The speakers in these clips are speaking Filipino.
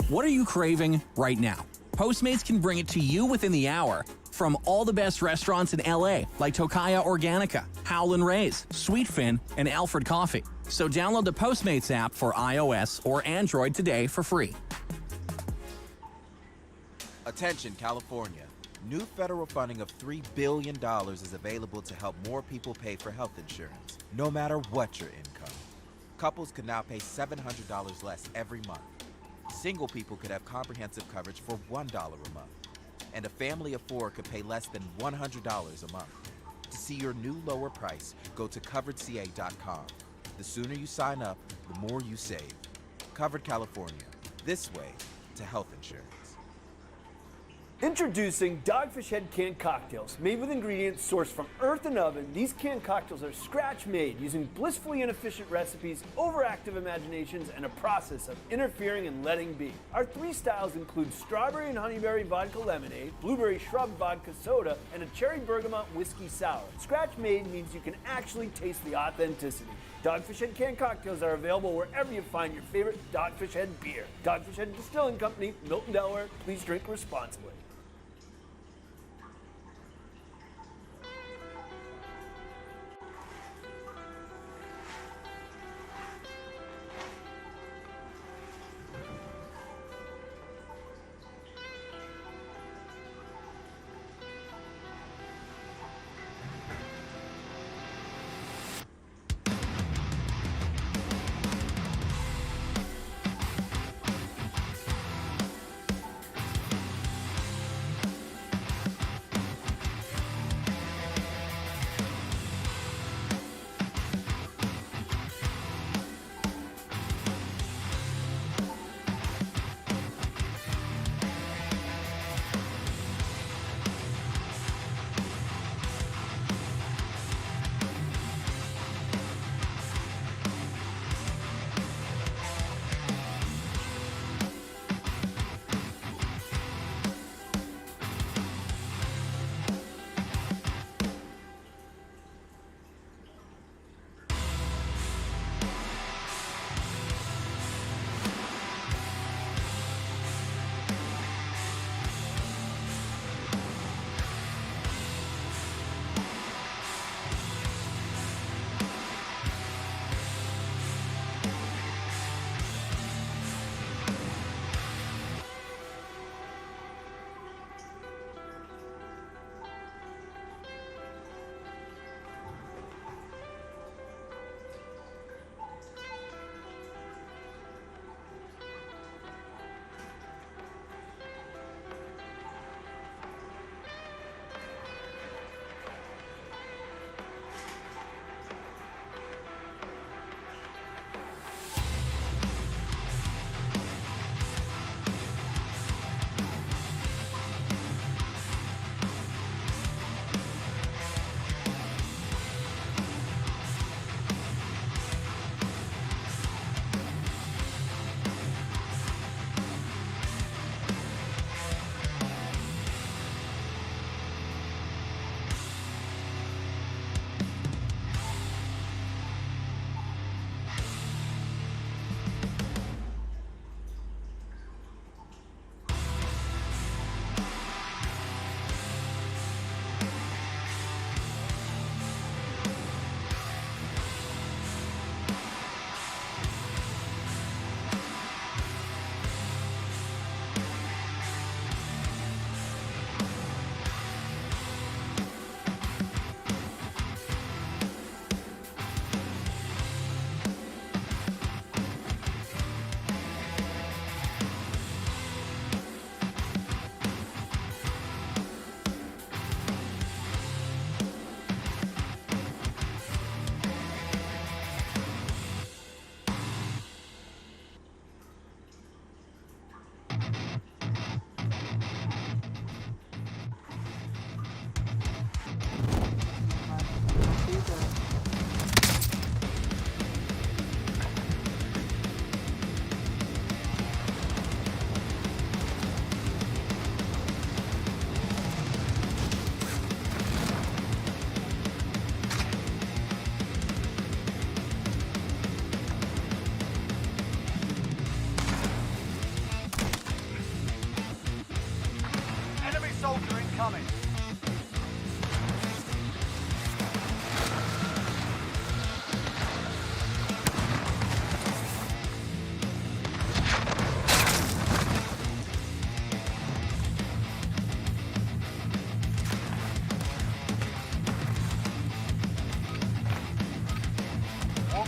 What are you craving right now? Postmates can bring it to you within the hour from all the best restaurants in LA like Tokaya Organica, Howlin' Ray's, Sweetfin, and Alfred Coffee. So download the Postmates app for iOS or Android today for free. Attention, California. New federal funding of $3 billion is available to help more people pay for health insurance, no matter what your income. Couples could now pay $700 less every month. Single people could have comprehensive coverage for $1 a month. And a family of 4 could pay less than $100 a month. To see your new lower price, go to coveredca.com. The sooner you sign up, the more you save. Covered California. This way to health insurance. Introducing Dogfish Head canned cocktails. Made with ingredients sourced from earth and oven, these canned cocktails are scratch-made using blissfully inefficient recipes, overactive imaginations, and a process of interfering and letting be. Our 3 styles include strawberry and honeyberry vodka lemonade, blueberry shrub vodka soda, and a cherry bergamot whiskey sour. Scratch-made means you can actually taste the authenticity. Dogfish Head canned cocktails are available wherever you find your favorite Dogfish Head beer. Dogfish Head Distilling Company, Milton, Delaware. Please drink responsibly.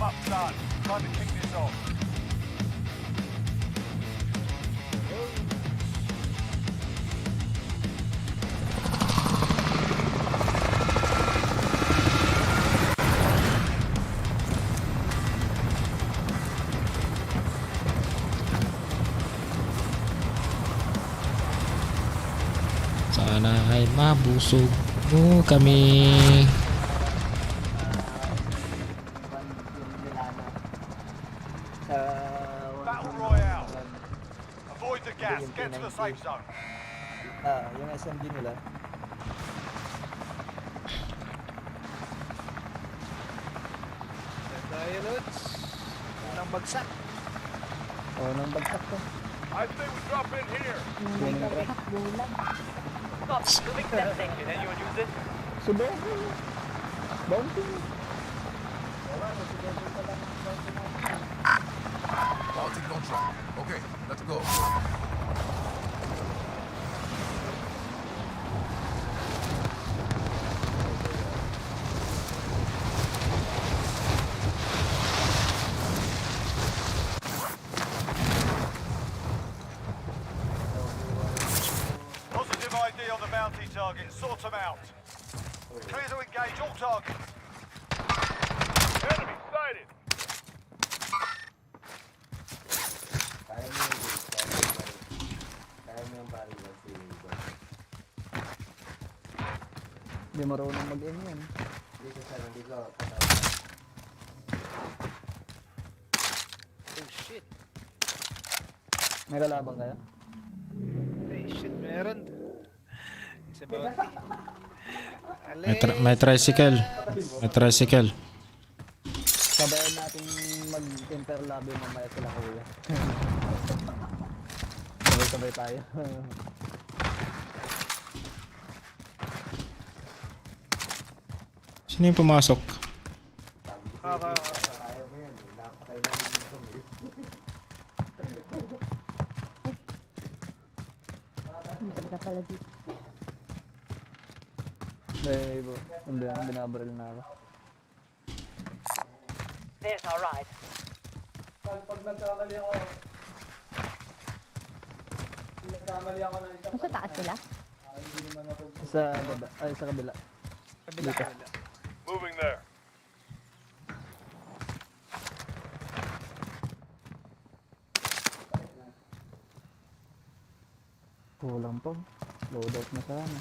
warm-up done. Time to kick this off. Sana ay mabusog mo kami. Battle Royale. Avoid the gas. Get to the safe zone. Yung SMG nila. Tayo, Lods. Unang bagsak. Nang bagsak to. I think we drop in here. Sudoku. Bounty. Baltic don't try. Okay, let's go. Positive ID on the bounty target. Sort them out. Clear to engage all targets. Enemy sighted. Hindi marunong mag-aim yan. Oh shit. May kalabang kaya? Ay shit, meron. Sa bounty. May tricycle. May tricycle. Sabayan natin mag-interlobby mamaya sila kuya. Sabay-sabay tayo. Sino yung pumasok? May ibo. Hindi ako, binabaril na ako. There's our ride. Nasa taas sila? Sa baba, ay sa kabila. Dito. Moving there. Kulang pa. Load out na sana.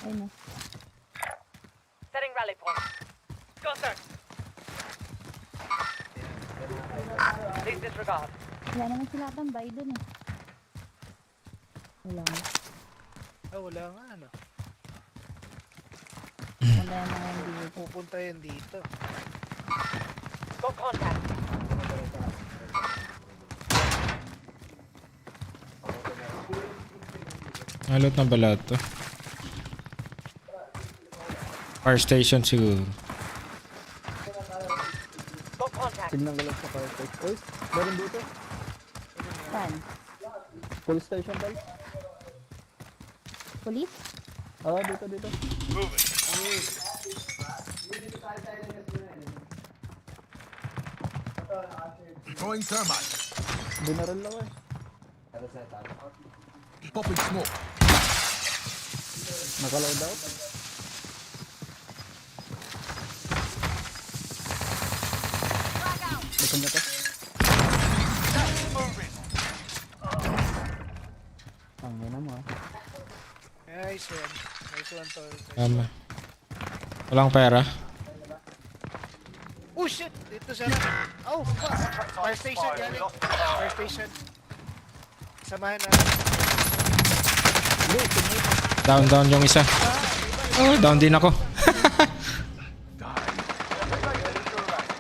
Ayun na. Setting rally point. Contact. Please disregard. Wala naman sila tambay dun eh. Wala nga. Wala nga ano. Wala na nga dito. Pupunta yan dito. Got contact. Nalot na ba lahat to? Fire station siguro. Got contact. Tignan ka lang sa fire station. Uy, meron dito. Saan? Police station tayo. Police? Dito. Moving. Throwing thermite. Binaril ako eh. Popping smoke. Naka-load out. Likod na to. Moving. Ang ina mo ah. Nice one. Nice one, tol. Tama. Walang pera. Oh shit! Dito siya na. Oh fuck! Fire station yan eh. Fire station. Samahan na. Down yung isa. Oh, down din ako.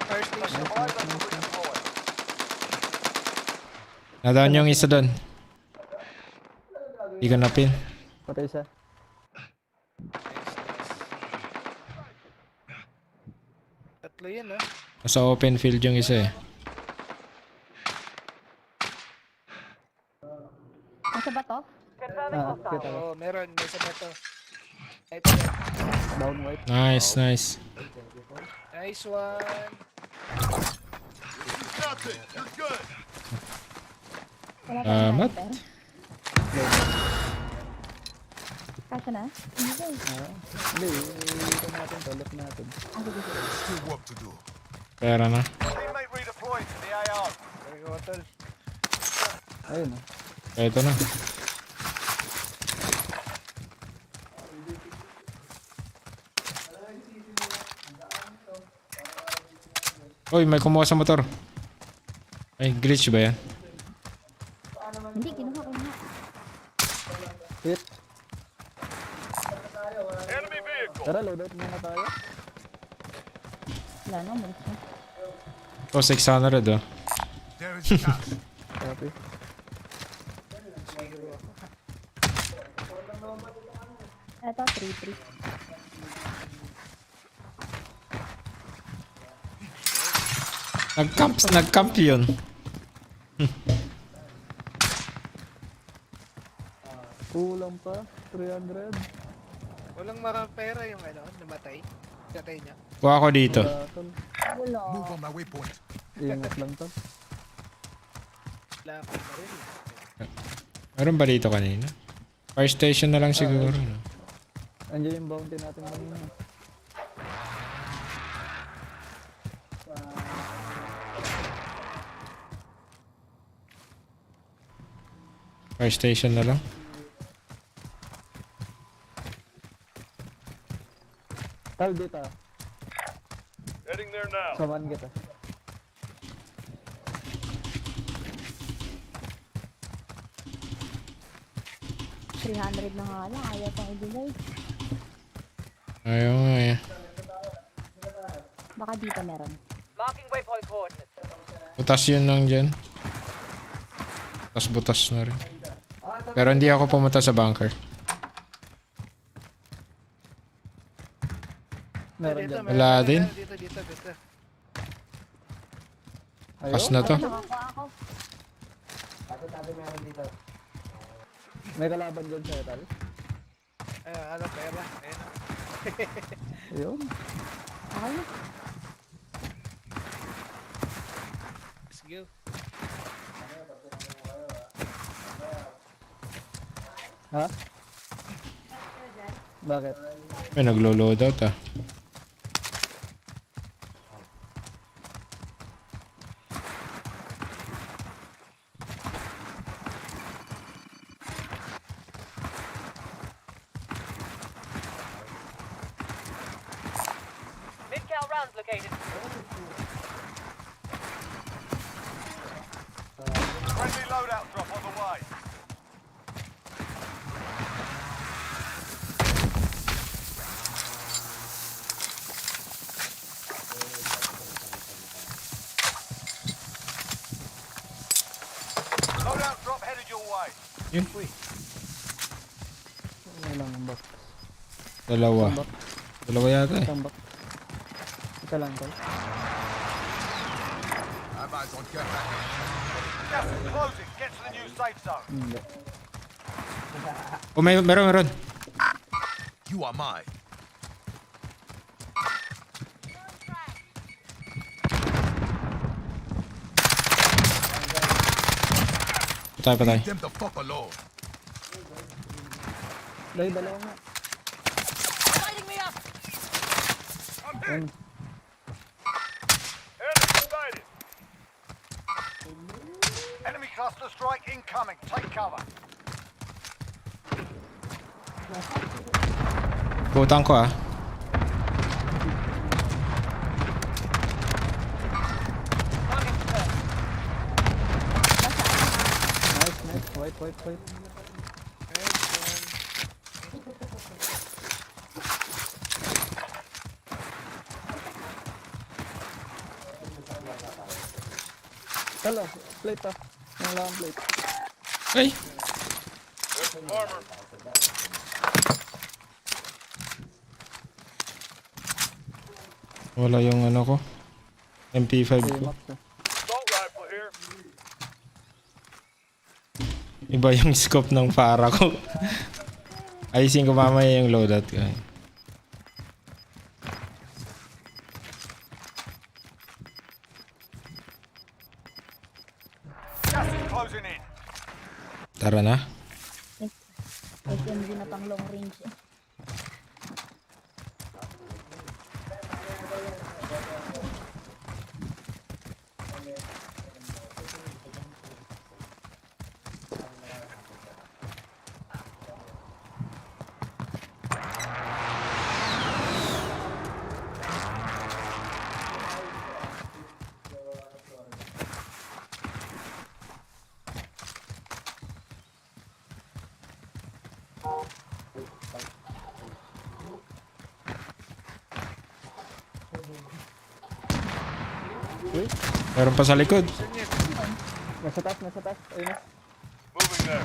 Fire station. Nadown yung isa doon. Hindi ka napin. Patay siya. Tatlo yan ah. Nasa open field yung isa eh. Nasa ba to? Confirming hostile. Kita ko. Oo, meron. May sa bato. Ito yan. Down white. Nice, nice. Nice one. Nothing. You're good. Wala pa Salamat. Kasha na? Hindi ba eh. Hindi, ito natin to. Left natin. Still work to do. Pera na. Teammate redeployed to the AR. Very good, tol. Ayun o. Ito na. Uy, may kumuha sa motor. Ay, glitch ba yan? Hindi, kinuha. Hit. Enemy vehicle. Tara, loadout muna tayo. Wala na, umalis na. Oh, 600 oh. There is gas. Copy. Eto, 3-3. Nag-camp yun. Kulang pa. 300. Walang marang pera yung ano, namatay. Katay niya. Kuha ko dito. Wala, tol. Wala. Move on my waypoint. Ingat lang to. Wala akong baril. Meron ba dito kanina? Fire station na lang siguro. No? Andiyan yung bounty natin kanina. Fire station na lang. Tal dito. Heading there now. Saman kita. $300 na nga lang. Ayaw pang ibigay. Ayaw nga eh. Baka dito meron. Marking waypoint coordinates. Butas yun lang dyan. Butas na rin. Pero hindi ako pumunta sa bunker. Meron Dito, dyan. meron. Wala din. Dito. Pas na to. Nakakuha ako. May kalaban dyan sa Tal. Ano, pera. Ayun. Ayun. Okay na. Let's go. Ha? Bakit? May naglo-load out ah. Mid-cal rounds located. Friendly loadout drop on the way. Loadout drop headed your way. Yun. Ano lang ang box. Dalawa. Box. Dalawa yata eh. Isang box. Ika lang Tal. Have eyes on gas. Gas is closing. Get to the new safe zone. Hindi. Oh, meron. You are mine. Patay. Them the fuck alone. Dahil dalawa nga. Lighting me up! Ayun. Enemy sighted. Enemy cluster strike incoming. Take cover. Butang ko ah. Nice. White. Talo, plate pa. Wala akong plate. Ay! Armor. Wala yung ano ko. MP5 Sige, ko. max na. Assault rifle here. Iba yung scope ng para ko. Ayusin ko mamaya yung loadout ko. Gas is closing in. Tara na. SMG na pang long range eh. Meron pa sa likod. Nasa taas, nasa taas. Ayun na. Moving there.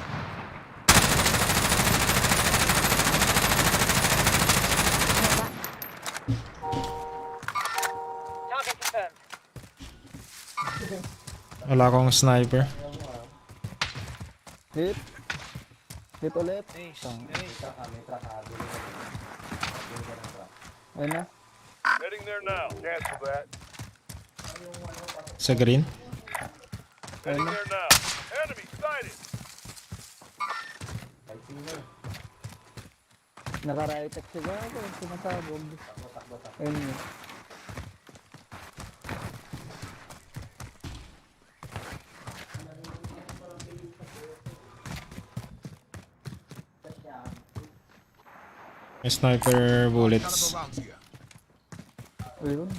Target confirmed. Wala akong sniper. Hit. Hit ulit. Nice. Ayun na. Heading there now. Cancel that. Sa green. Heading there now. Enemy sighted. Naka-right-tech siya ako. Sumasabog. Ayun yun. May sniper Kind bullets. of around here. Ayun.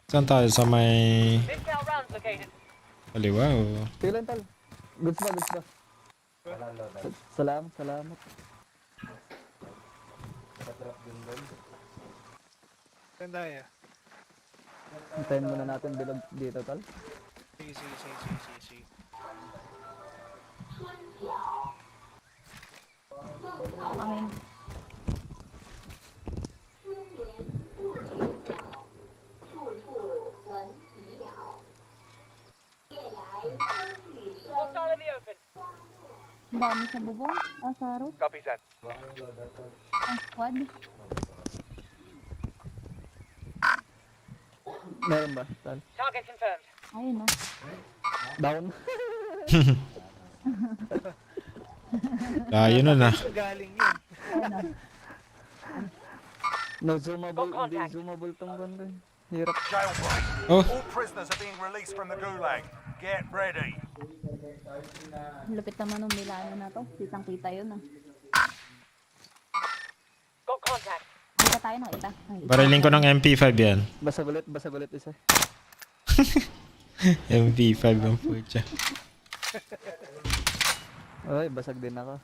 Saan tayo? Sa may Mid-cal rounds located. kaliwa o? Tiglan tal. Goods ba, goods ba? Salamat, salamat. Ganda ya. Hintayin muna natin bilog dito tal. Sige, sige, sige, sige, sige, sige. Amin. Hostile in the open. Ang dami sa bubong. Sa roof. Copy that. Ang squad. Meron ba? Tal. Target confirmed. Ayun no. Down. Layo nun ah. Galing yun. No zoomable. Got Hindi contact. zoomable tong banda. Hirap. Jailbreak. Oh, All prisoners are being released from the gulag. Get ready. Lupit naman nung Milano na to. Kitang-kita yun ah. Got contact. Kita tayo ng ita. Ay, bariling ko ng MP5 yan. Basag ulit isa. MP5 ang putya. Ay, basag din ako.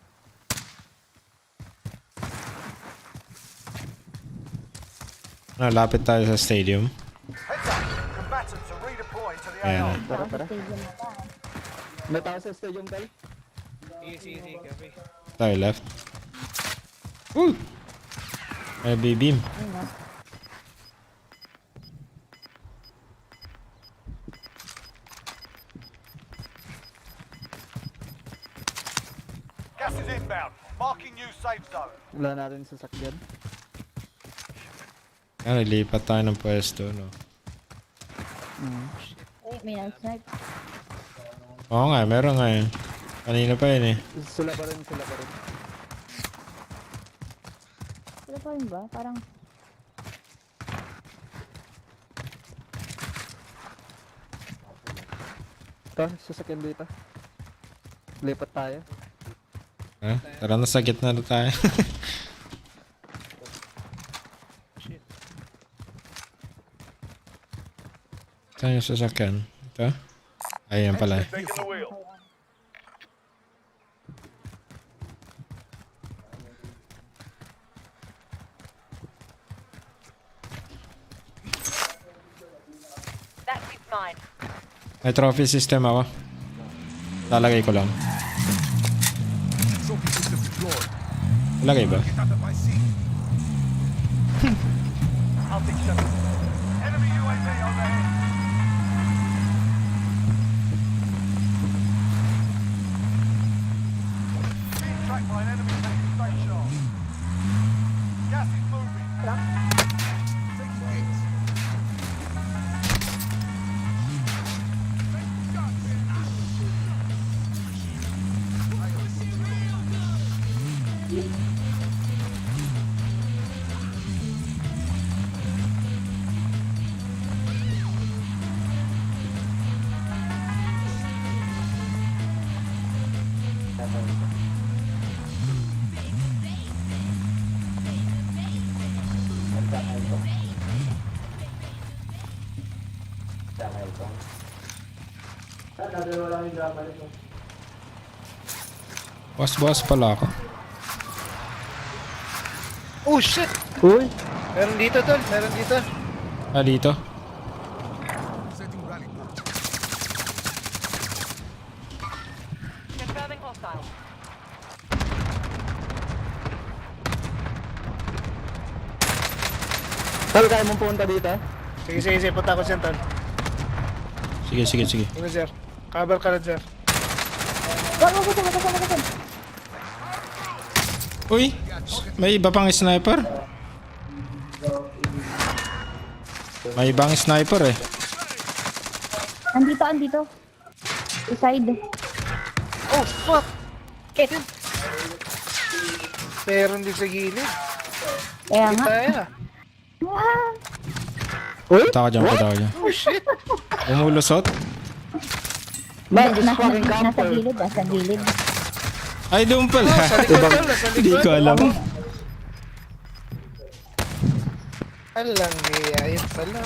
Lapit tayo sa stadium. Heads up. Combatants are redeploying to the Ayan. AR. Tara, sa tara. stadium na ta. May tao sa stadium tal. Sige, sige, sige, gabi. Tayo left. Woo! Heavy beam. Ayun no. Gas is inbound. Marking new safe zone. Wala natin sasakyan. Lipat tayo ng pwesto, no? May nag-snipe. Oo nga, meron nga yun. Kanina pa yun eh. Sila pa rin, sila pa rin. Sila pa rin ba? Parang Ito, sasakyan dito. Lipat tayo. Ha? Tara na sa gitna na tayo. Saan yung sasakyan? Ito? Ayan pala. Taking the wheel. That keeps mine. May trophy system ako. Lalagay ko lang. Trophy system deployed. Lalagay ba? Get out of my seat. I'll fix them. Boss pala ako. Oh shit! Uy! Meron dito tol, meron dito. Ah, dito. Setting rally point. Confirming hostile. Tol, kaya mong pumunta dito? Sige, punta ko dyan tol. Sige. Ano sir? Cover ka lang sir. Wag. Uy! May iba pang sniper? May ibang sniper eh. Andito. Sa side. Oh fuck! Meron din sa gilid. Kaya nga. Kaya. Ah! Uy! Punta ka dyan. Oh shit! Umulusot? Man, this fucking Nasa camper. gilid. Ay, doon pala. Sa likod tol, nasa likod. Hindi ko alam. Alang ayun pala.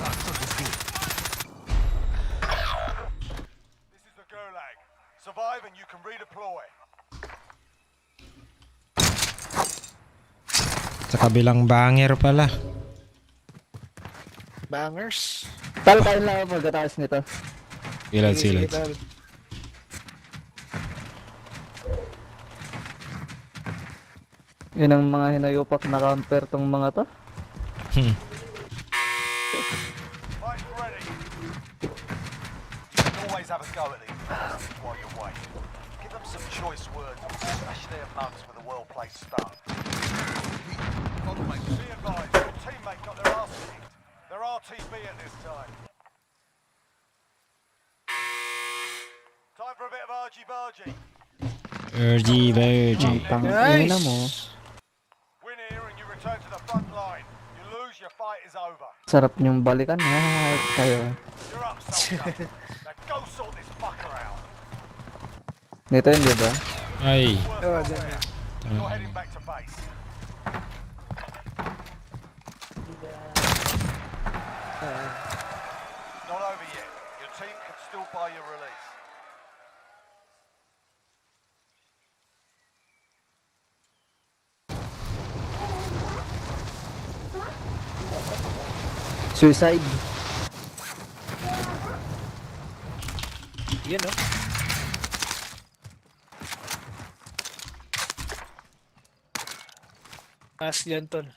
This is the Gulag. Survive and you can redeploy. Sa kabilang banger pala. Bangers. Tol, kain lang ako pagkatapos nito. Silad. tol. Yun ang mga hinayupak na camper tong mga to. Mike's ready. You can always have a go at these bastards while you wait. Give them some choice words and smash their mugs with a well-placed stun. Follow my Be advised, your teammate got their ass kicked. They're RTB at this time. Time for a bit of argy-bargy. Virgie. Tangina mo. Win here and you return to the front line. You lose, your fight is over. Sarap niyong balikan. Kayo. You're up, soldier. Now go sort this fucker out. Nito yun, diba? Ay. Oh, dyan. You're heading back to base. Not over yet. Your team can still buy your release. Suicide. Yun no? Mas yan tol.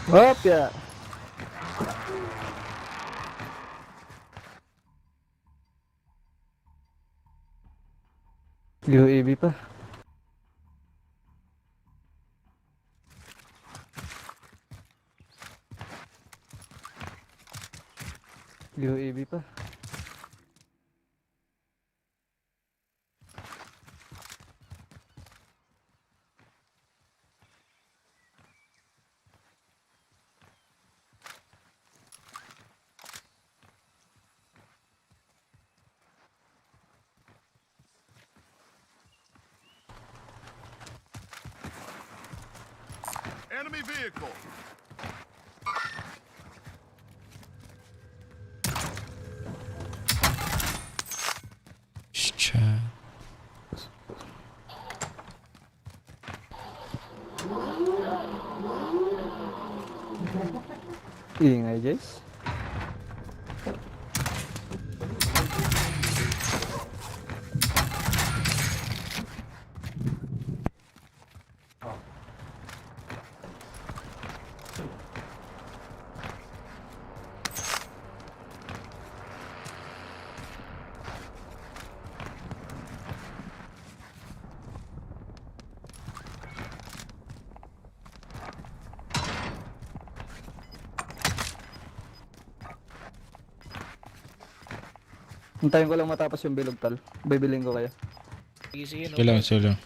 Hop ya. UAV pa. UAV pa. enemy vehicle. Shit. Ingay, Jace. Hintayin ko lang matapos yung bilog tal. Bibiling ko kayo. Easy yun. Sige lang, sige lang.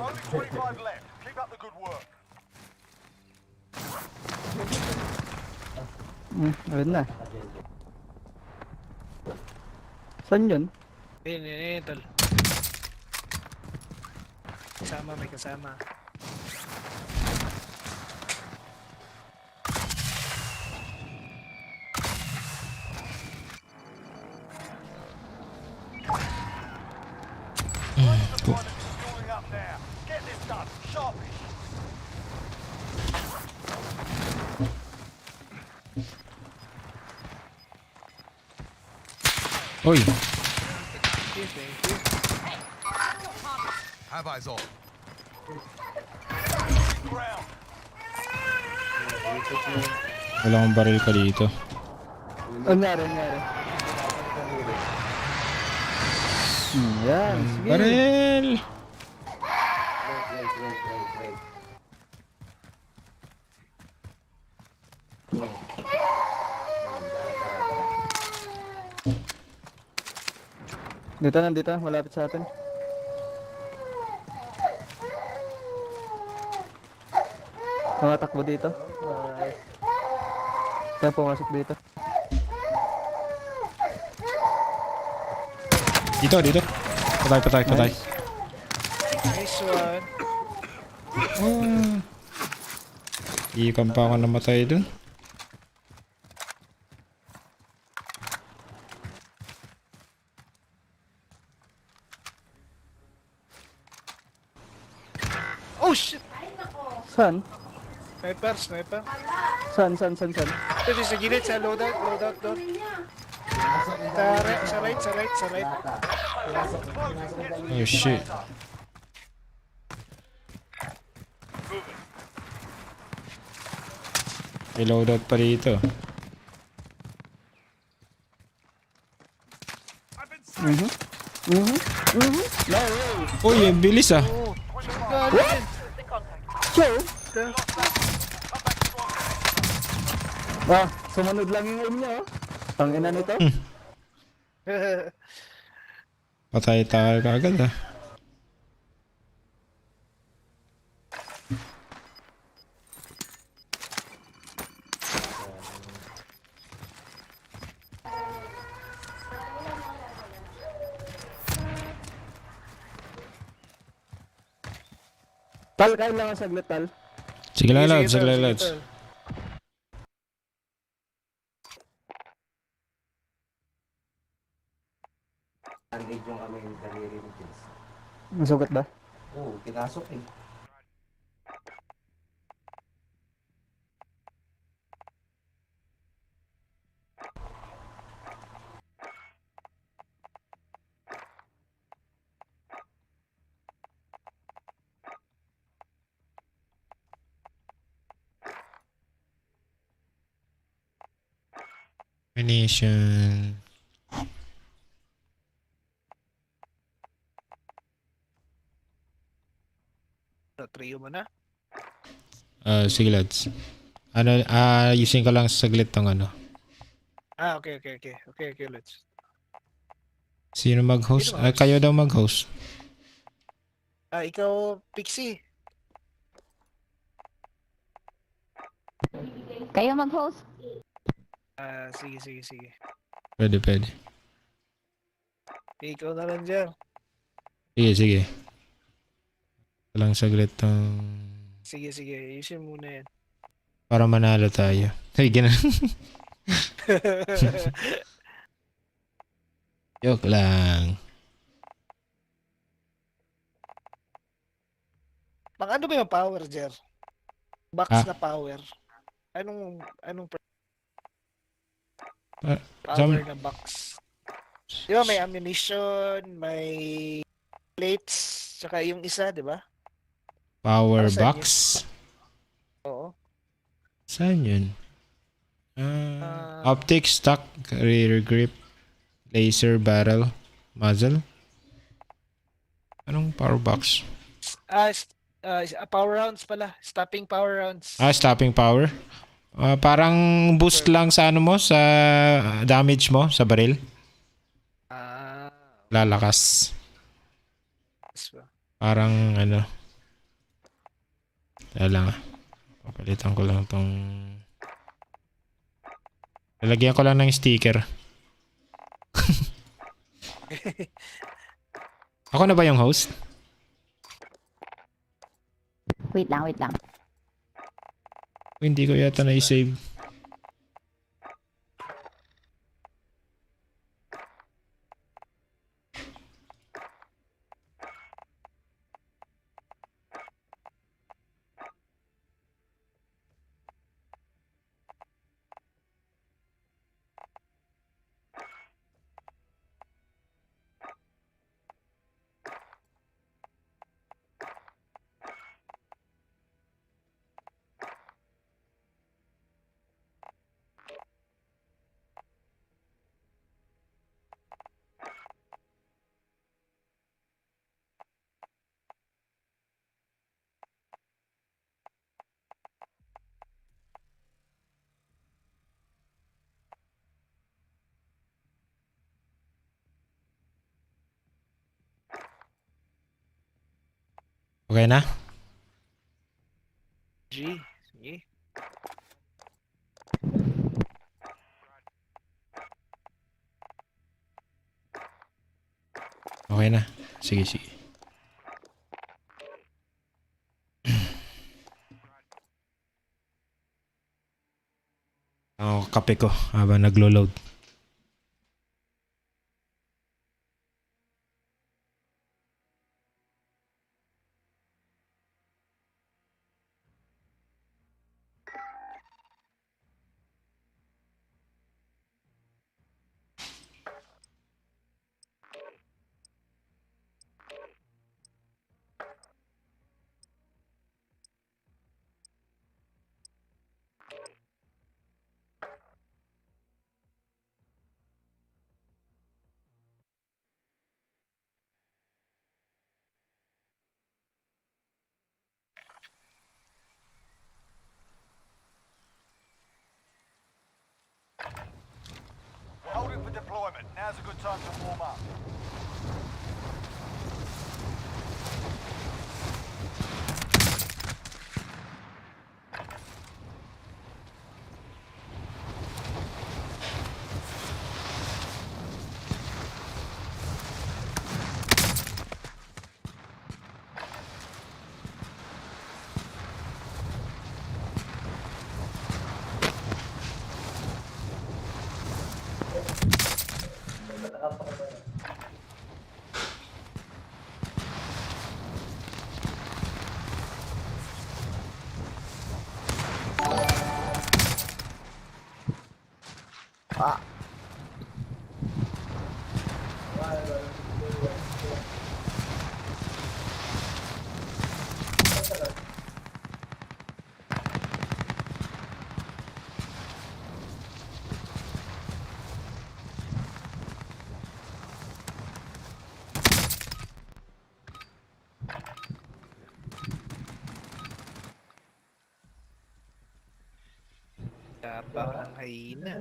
Only 25 left. Keep up the good work. Ayun na. Saan yun? Ayun, tol. Kasama, may kasama. Fueling up now. Get this done. Sharpish. Uy! Thank you. Have eyes on. Ground. Wala akong baril ka dito. Nangyari. Yan. Sige. Baril! Nandito. Malapit sa atin. Tumatakbo dito. Kaya pumasok dito. Dito. Patay. Nice one. Ikan pa ako namatay dun. Oh shit! Saan? Sniper. Saan? Ito sa gilid, sa loadout doon. Sa right. Oh shit. May loadout pa dito. Uy, ang bilis ah. Sumunod lang yung aim niya, oh. Tangina nito. Patay tayo kagad ah. Tal, kailangan saglit, tal. Sige lang, lads. Masugat ba? Oo, pinasok eh. Munition. Trio mo na. Sige lads. Ayusin ko lang saglit tong ano. Okay, let's. Sino mag-host? Kayo daw mag-host. Ikaw, Pixie. Kayo mag-host. Sige. Pwede. Ikaw na lang dyan. Sige. Lang saglit tong... Sige. Ayusin muna yan. Para manalo tayo. Ay, ganun. Joke lang. Ano ba yung power, Jer? Box na power. Anong power na box? Di ba may ammunition, may plates, tsaka yung isa, di ba? Power Saan box? Oo. Saan yun? Optic, stock, rear grip, laser barrel. Muzzle? Anong power box? Power rounds pala. Stopping power rounds. Stopping power. Parang boost lang sa ano mo, sa damage mo, sa baril. Lalakas. Parang ano. Kaya lang. Papalitan ko lang tong... Lalagyan ko lang ng sticker. Ako na ba yung host? Wait lang, wait lang. Hindi ko yata na-save. Okay na? Sige. Okay na. Sige. Ako kape ko habang naglo-load. We're holding for deployment. Now's a good time to warm up. Tapang ang hyena.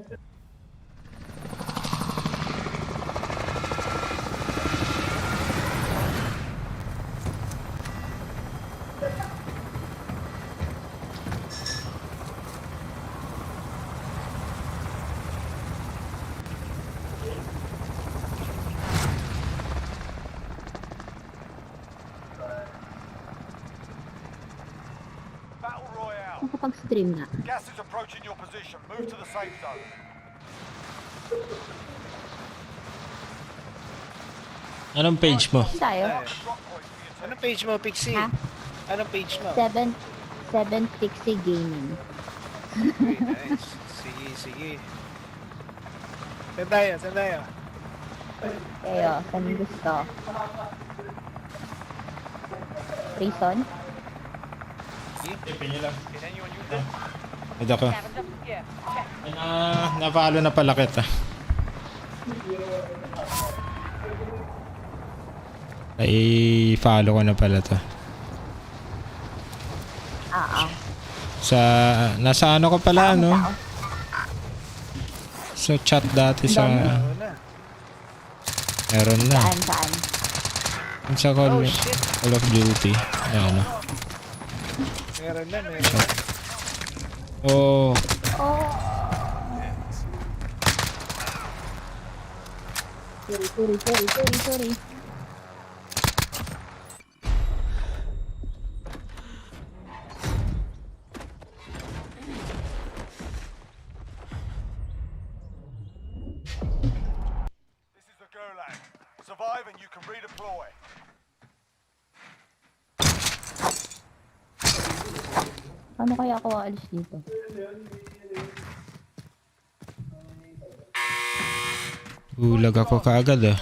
Battle Royale. Nakapag-stream na. Gas is approaching your position. Move to the safe zone. Anong page mo? Tayo. Drop point for your team. Anong page mo, Pixie? Ha? Anong page mo? 760 Gaming. Okay, nice. Sige. Saan tayo? Kayo, saan gusto? Prison? Ito ko. Napalo na pala kita. Ay, follow ko na pala to. Sa, nasa ano ko pala, no? Sa chat dati sa... Meron na. Saan? Yung sa Call of Duty. Ayan, no? Meron na. Oh. Sorry. This is the Gulag. Survive and you can redeploy. Paano kaya ako aalis dito? Ulag ako kaagad ah.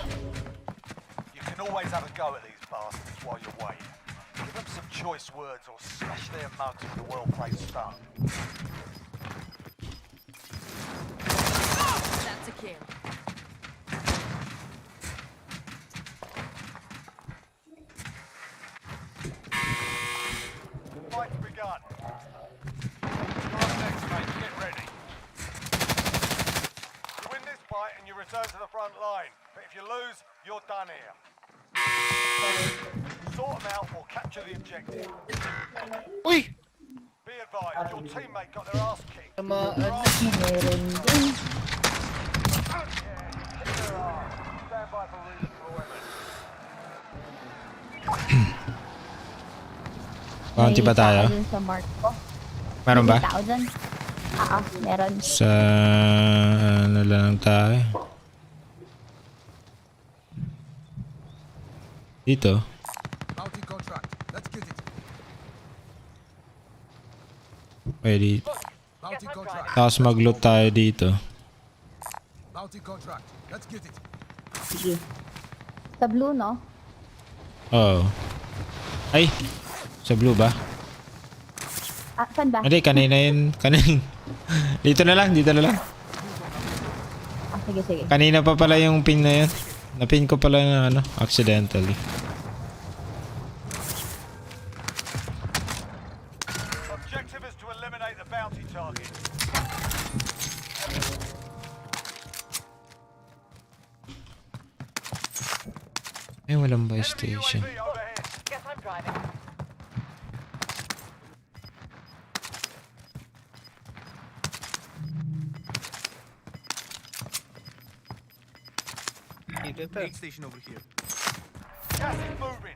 You can always have a go at these bastards while you're waiting. Give them some choice words or smash their mugs with a well-played stunt. That's a kill. Fight's begun. Right next, mate. Get ready. You win this fight and you return to the front line. But if you lose, you're done here. Sort them out or capture the objective. Uy! Be advised, your teammate got their ass kicked. Meron din. Kick their ass. Stand by for redeployment. Bounty ba tayo? May tao dun sa mark ko. Meron ba? May tao dun. Meron. Sa ano lang tayo. Dito. Bounty contract. Let's get it. Pwede. Bounty contract. Tapos mag-loot tayo dito. Bounty contract. Let's get it. Sige. Sa blue, no? Oo. Ay! Sa blue ba? Saan ba? Hindi, kanina yun. Dito na lang. Sige. Kanina pa pala yung pin na yun. Napin ko pala na ano, accidentally. Objective is to eliminate the bounty target. Ay, walang buy Enemy station. UAV overhead. Guess I'm driving. Dito to. Station over here. Gas is moving.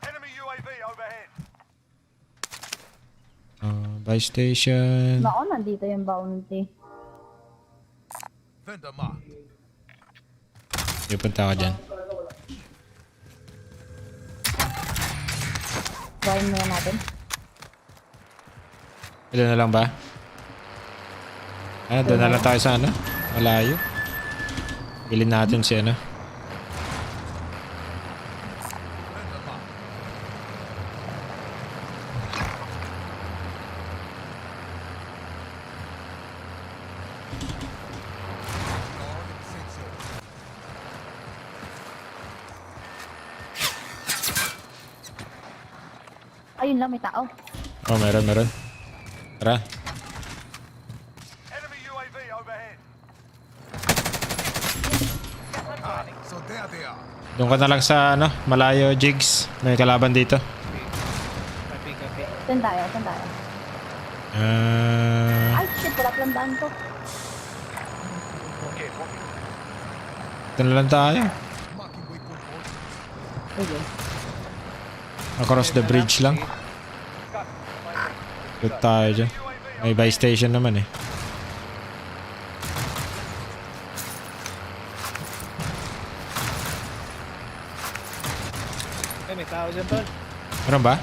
Enemy UAV overhead. Buy station. Nako, nandito yung bounty. Vendor mark. Ipunta ka dyan. Gawin muna natin. Ilan na lang ba? Doon na lang tayo sa ano? Malayo. Bilhin natin si ano. Vendor mark. All in safe zone. Ayun lang, may tao. Oh, meron. Tara. Enemy UAV overhead. So there they are. Doon ka na lang sa ano, malayo, Jigs. May kalaban dito. Copy. Saan tayo? Ay, shit, wala palang daan to. Ito na lang tayo. Marking waypoint orders. Sige. Across the bridge lang. Good tayo dyan. May buy station naman eh. Ay, may tao dyan tol. Meron ba?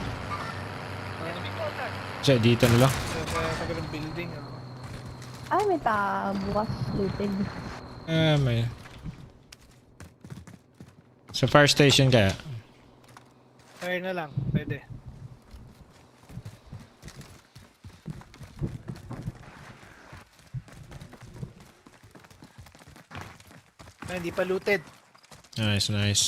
Kasi dito na lang. Sa kabilang building. Ay, may tao. Bukas looted. May... Sa fire station kaya? Fire na lang. Pwede. Ay, hindi pa looted. Nice, nice.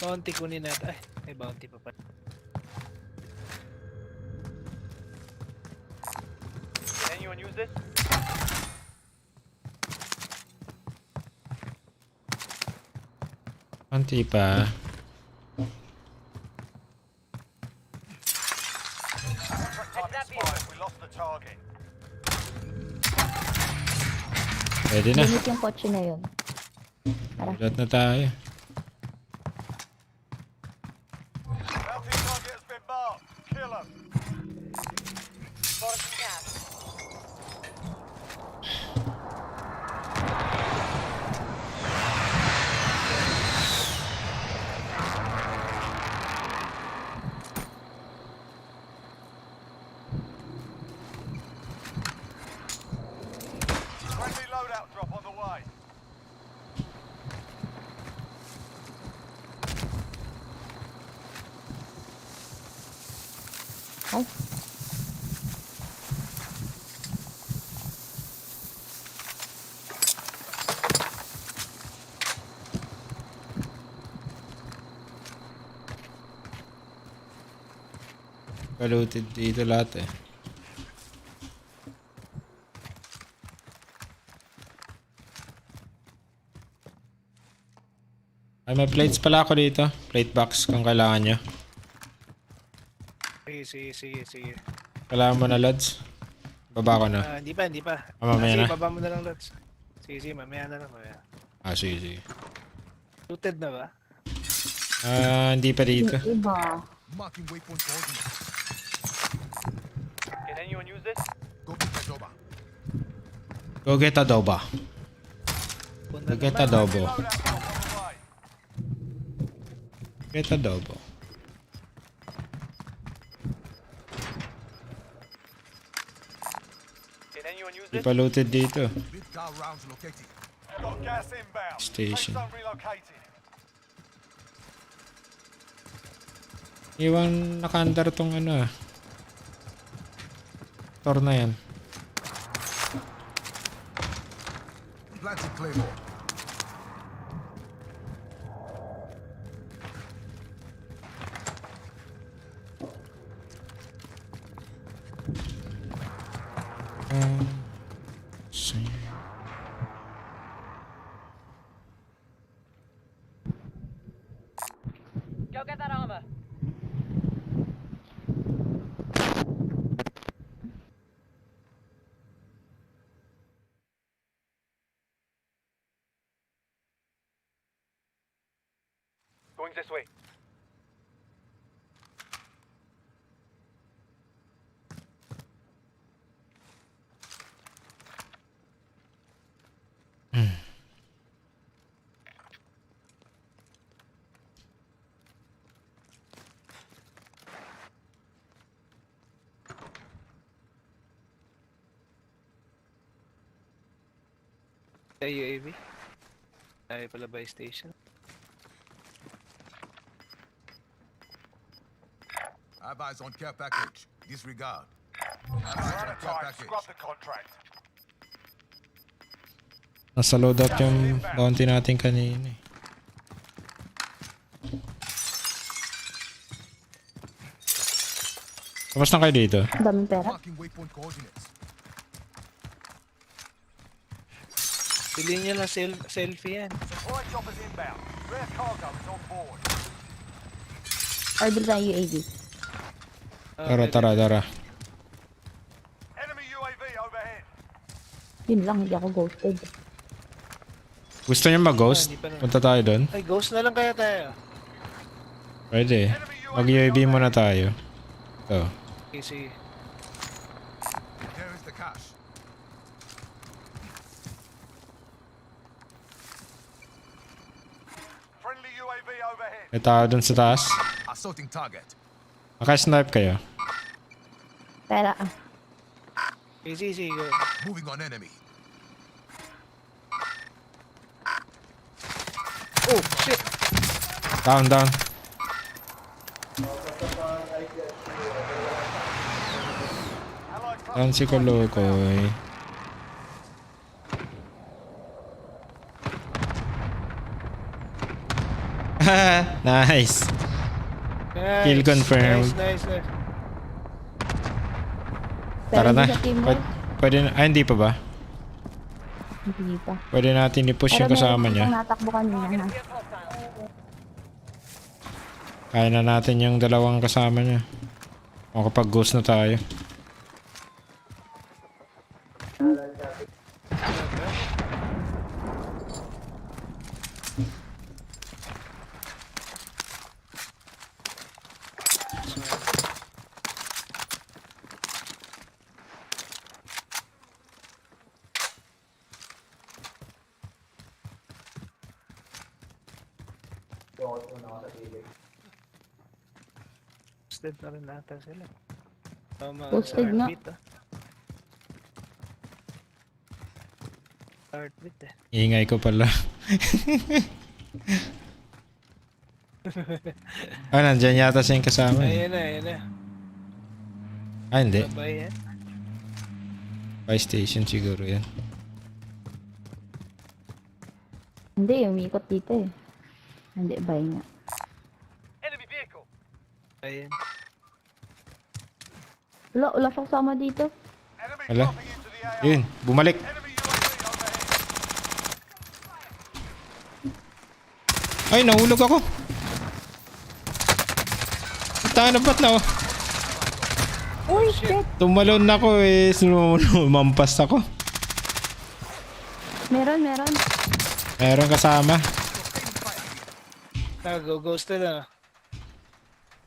Bounty kunin natin. Ay, may bounty pa pa. Can anyone use this? Anti pa. Contract time expired. We lost the target. Pwede na. Limit yung kotse na yun. Ulat na tayo. Bounty target has been marked. Kill him. Spotted some gas. Friendly loadout drop on the way. Ay, Palooted dito lahat eh. Ay, may plates pala ako dito. Plate box kung kailangan nyo. Sige. Kailangan mo na, Lods? Baba ko na. Hindi pa. Mamaya Sige, na? baba mo na lang, Lods. Sige, mamaya na lang. Ah, sige. Looted na ba? Hindi pa dito. yung iba. Marking waypoint coordinates. Can anyone use this? Go get the Doba. Go get adobo. Go get adobo. Loadout drop on the way. Get adobo. Can anyone use Di this? pa looted dito. Big car rounds located. Got gas inbound. Station. Safe zone relocated. Iwan naka-under tong ano ah. Tor na yan. Planted Claymore. Go get that armor. Going this way. UAV. Tayo pala by station. Have eyes on care package. Disregard. Have We're eyes out on of care time. package. Scrub the contract. Nasa loadout yung bounty natin kanina eh. Tapos na kayo dito? Ang daming pera. Marking waypoint coordinates. Piliin nyo lang selfie yan. Supply choppers inbound. Rare cargo is on board. Order tayo UAV. Tara. Enemy UAV overhead. Yun lang, hindi ako ghosted. Gusto niyo mag-ghost? Punta tayo doon? Ay, ghost na lang kaya tayo. Pwede. Mag-UAV muna tayo. Ito. Sige. There is the cash. Friendly UAV overhead. May tao doon sa taas. Assaulting target. Maka-snipe kayo. Pera Sige, go. Moving on enemy. Oh, shit. Down. Down si Kolokoy. Nice. Kill confirmed. Nice. Tara Pero na. hindi sa team wipe. Pwede na. Ay, hindi pa ba? Hindi pa. Pwede natin i-push Pero yung kasama meron niya. isang natakbo kanina ha. Kaya na natin yung dalawang kasama niya. O kapag ghost na tayo. Posted na rin ata sila. Tama, Posted sa nga. heartbeat, ah. Heartbeat eh. Ingay ko pala. Nandyan yata siya yung kasama. Ayan na. Hindi. Sabay yan. Fire station siguro yan. Hindi, umikot dito eh. Hindi, bay nga. Enemy vehicle. Ayan. Wala siyang kasama dito. Enemy Wala. dropping into the AR. Yun, bumalik. Enemy UAV overhead. Ay, nahulog ako. Tahan na ba't na oh. Uy, shit! Tumalon ako eh. Lumampas ako. Meron. Meron kasama. Ghosted na.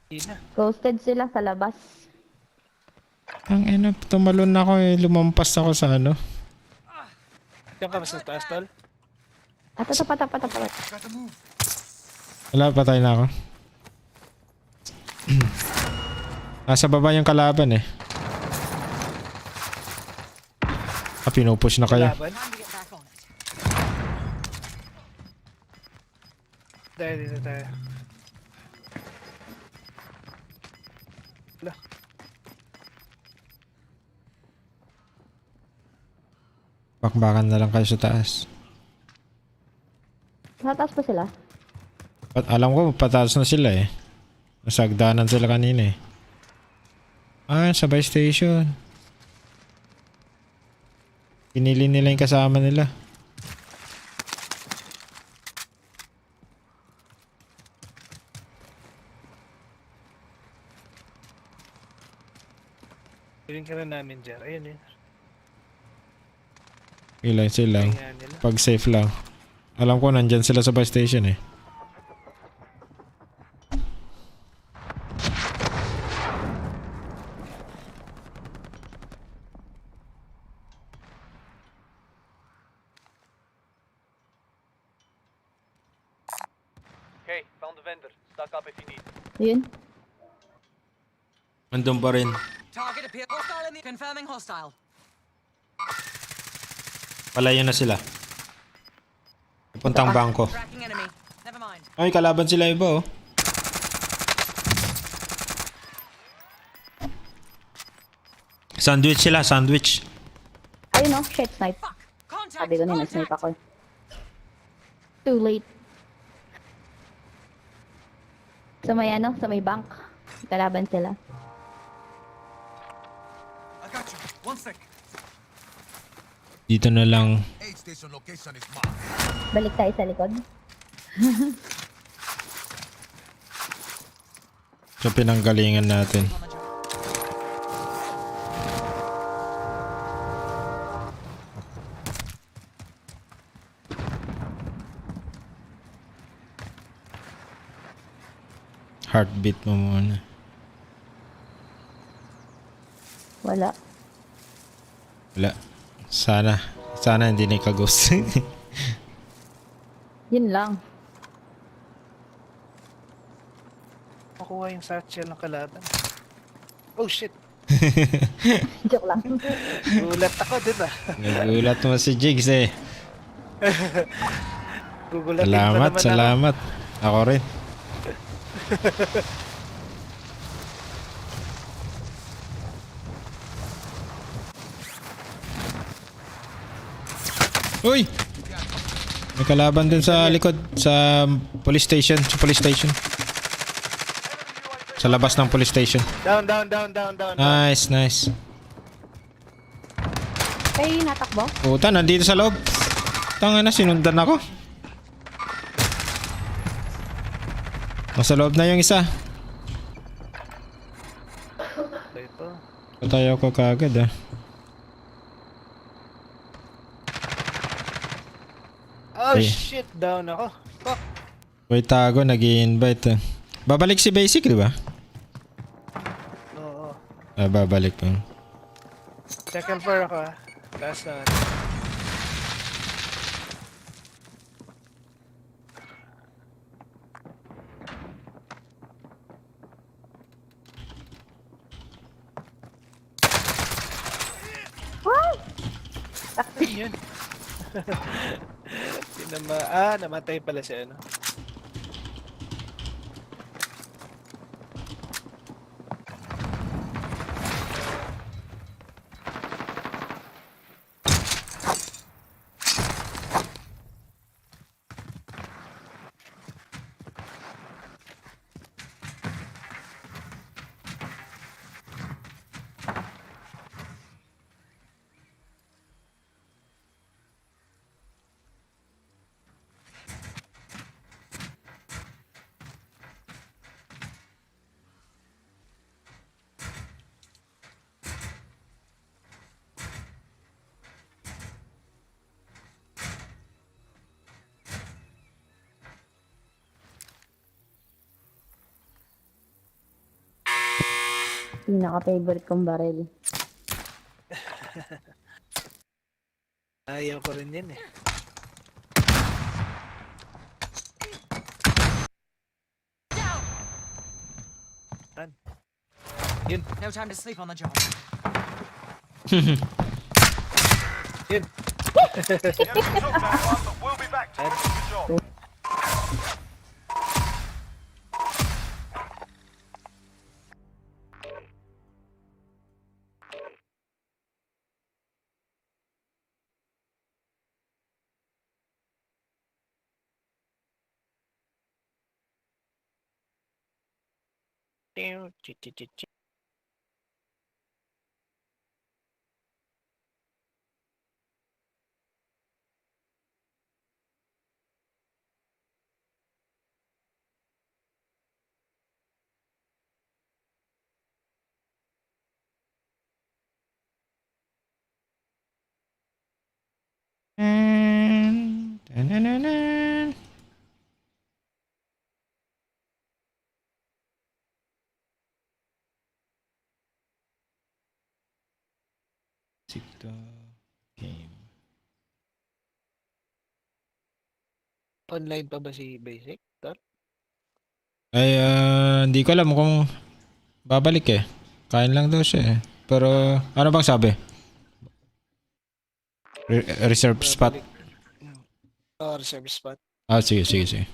Hindi na. Ghosted sila sa labas. Ang ina, tumalon ako eh. Lumampas ako sa ano. Diyan ka ba sa taas, tol? At tapat. Wala, patay na ako. Nasa baba yung kalaban eh. Pinupush na kayo. Laban. Dito tayo. Wala. Bakbakan na lang kayo sa taas. Sa taas pa sila? Alam ko, pataas na sila eh. Nasagdanan sila kanina eh. Sabay station. Pinili nila yung kasama nila. Piling ka na namin dyan. Ayun yun. Ilan sila. Pag safe lang. Alam ko nandyan sila sa bus station eh. Okay, found the vendor. Stock up if you need. Yun. Andun pa rin. Target appear. Hostile in the confirming hostile. Palayo na sila. Puntang bangko. Tracking enemy. Never mind. Ay, kalaban sila iba oh. Sandwich sila, sandwich. Ayun oh, shit, snipe. Contact. Sabi ko na, snipe ako eh. Too late. Sa may bank. Kalaban sila. I got you. 1 sec. Dito na lang. Aid station location is marked. Balik tayo sa likod. Sa pinanggalingan natin. Heartbeat mo muna. Wala. Wala. Sana hindi na ika-ghost. Yun lang. Makuha yung satchel ng kalaban. Oh shit. Joke lang. Gulat ako din ah. Nagulat mo si Jigs eh. Gugulatin pa Salamat, naman salamat. Ako rin. Uy! May kalaban dun sa likod. Sa police station. Sa police station. Sa labas ng police station. Down. Nice, nice. Ay, natakbo? Puta, nandito sa loob. Tanga na, sinundan ako. Nasa loob na yung isa. Ito. Patay ako kagad ah. Oh Ay. shit, down ako. Fuck. Wait, tago, nag-i-invite ah. Babalik si Basic, di ba? Oo. Ah, babalik pa. Second floor ako ah. Taas na. Yun. Namatay pala si ano. Pinaka-favorite kong baril. Ayaw ko rin yan eh. Yun. No time to sleep on the job. Yun. You have some talk now, but we'll be back to finish the job. Game. Online pa ba si Basic? Tol? Ay, hindi ko alam kung babalik eh. Kain lang daw siya eh. Pero, ano bang sabi? Reserve spot? Oh, reserve spot. Ah, sige, sige, sige.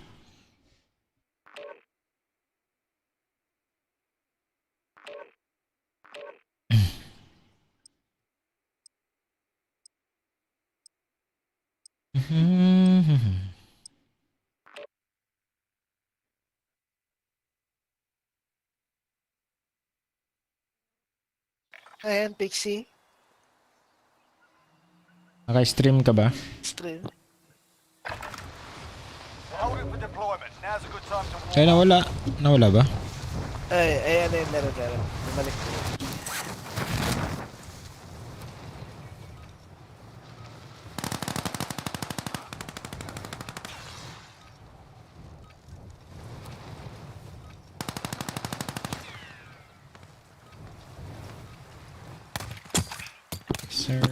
Ayan, Pixie. Naka-stream ka ba? Stream. Hold it for deployment. Now's a good time to warm Ay, nawala. Nawala ba? Ayan, meron. Bumalik ko. Sir.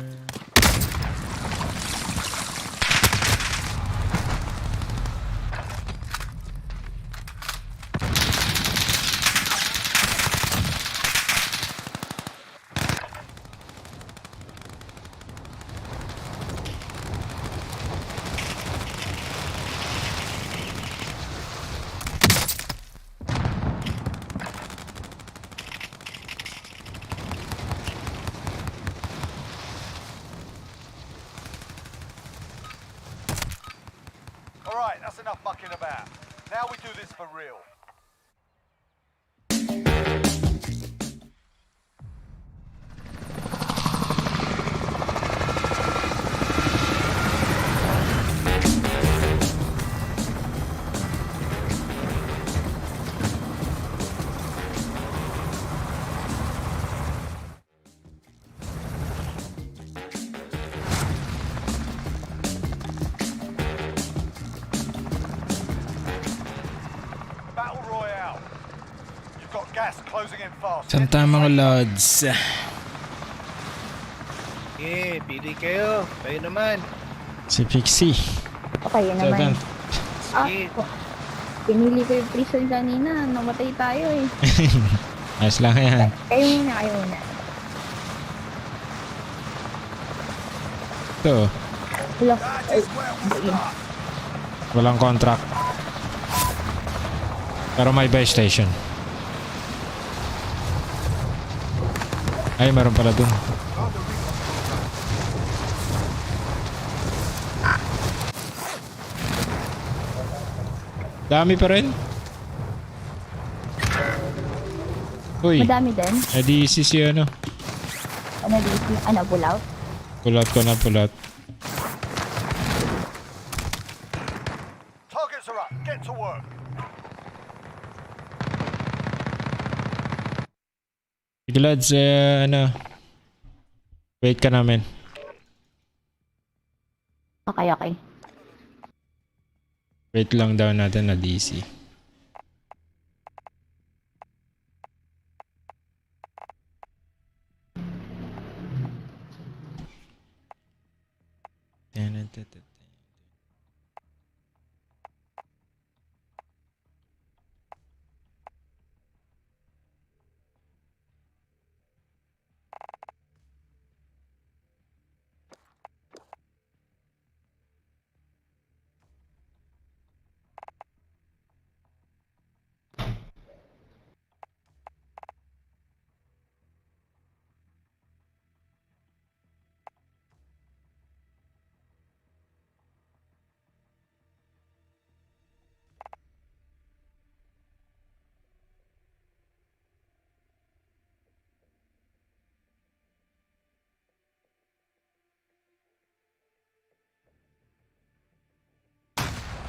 Alright, that's enough mucking about. Now we do this for real. Battle Royale. You've got gas closing in fast. Saan tayo mga lods? Pili kayo. Kayo naman. Si Pixie. Okay, yun naman. Seventh. Sige. Pinili ko yung prison kanina. Namatay tayo eh. Ayos lang yan. Kayo muna, kayo muna. Ito, Hello. That is where we start. walang contract. Pero may buy station. Ay, meron pala dun. Dami pa rin. Uy, Madami din. ADC si ano. Ano dito? Ano, pull out? Pulot ko na pulot. Targets are up. Get to work. Sige lads, ano. Wait ka namin. Okay, okay. Wait lang daw natin na DC.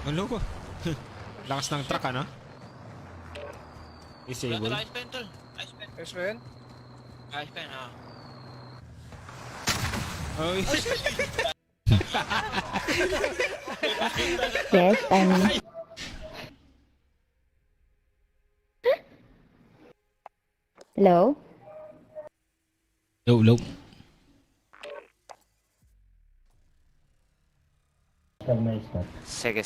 Ano ko? Lakas ng truck ano? Disable. Ayos ba yun? Oh, Yes, timing. Hello? low, low. Sige,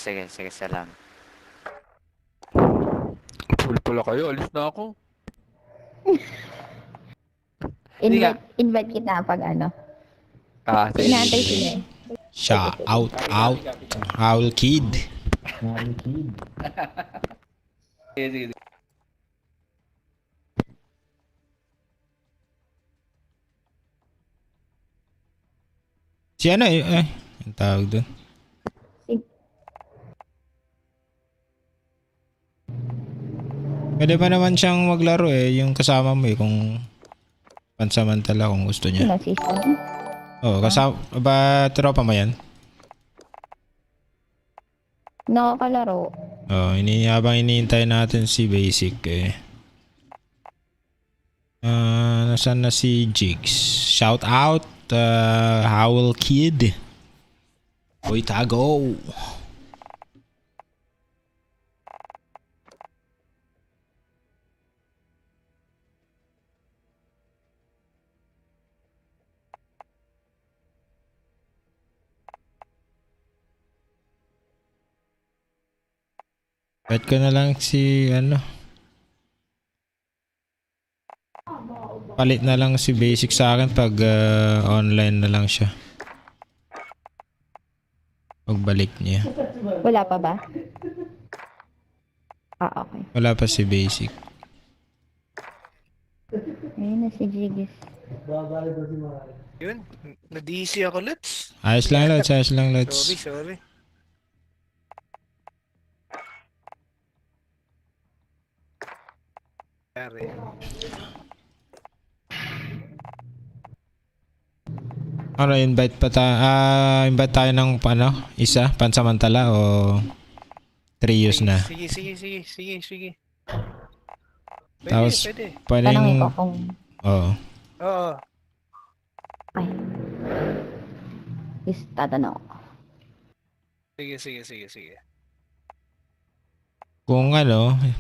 salam. Full pala kayo, alis na ako. Invite kita pag ano. Sige. Inaantay sila eh. Shout out. Owl Kid. Sige. Si ano ang tawag doon? Pwede pa naman siyang maglaro yung kasama mo kung pansamantala kung gusto niya. Sino season? Oo, kasama ba tropa mo yan? Nakakalaro. Oo, habang iniintay natin si Basic nasaan na si Jigs? Shout out Howl Kid. Boy tago. Bet ko na lang si palit na lang si Basic sa akin pag online na lang siya. Pagbalik niya. Wala pa ba? Okay. Wala pa si Basic. Ayun na si Jigis. Yun, na-DC ako, let's. Ayos lang lods. Sorry. Pare. Ano, invite tayo ng isa, pansamantala o 3 years na. Sige. Tapos, Pwede. pwedeng... Tanong ko kung... Oo. Oo. Ay. Is tatanong ko. Sige. Kung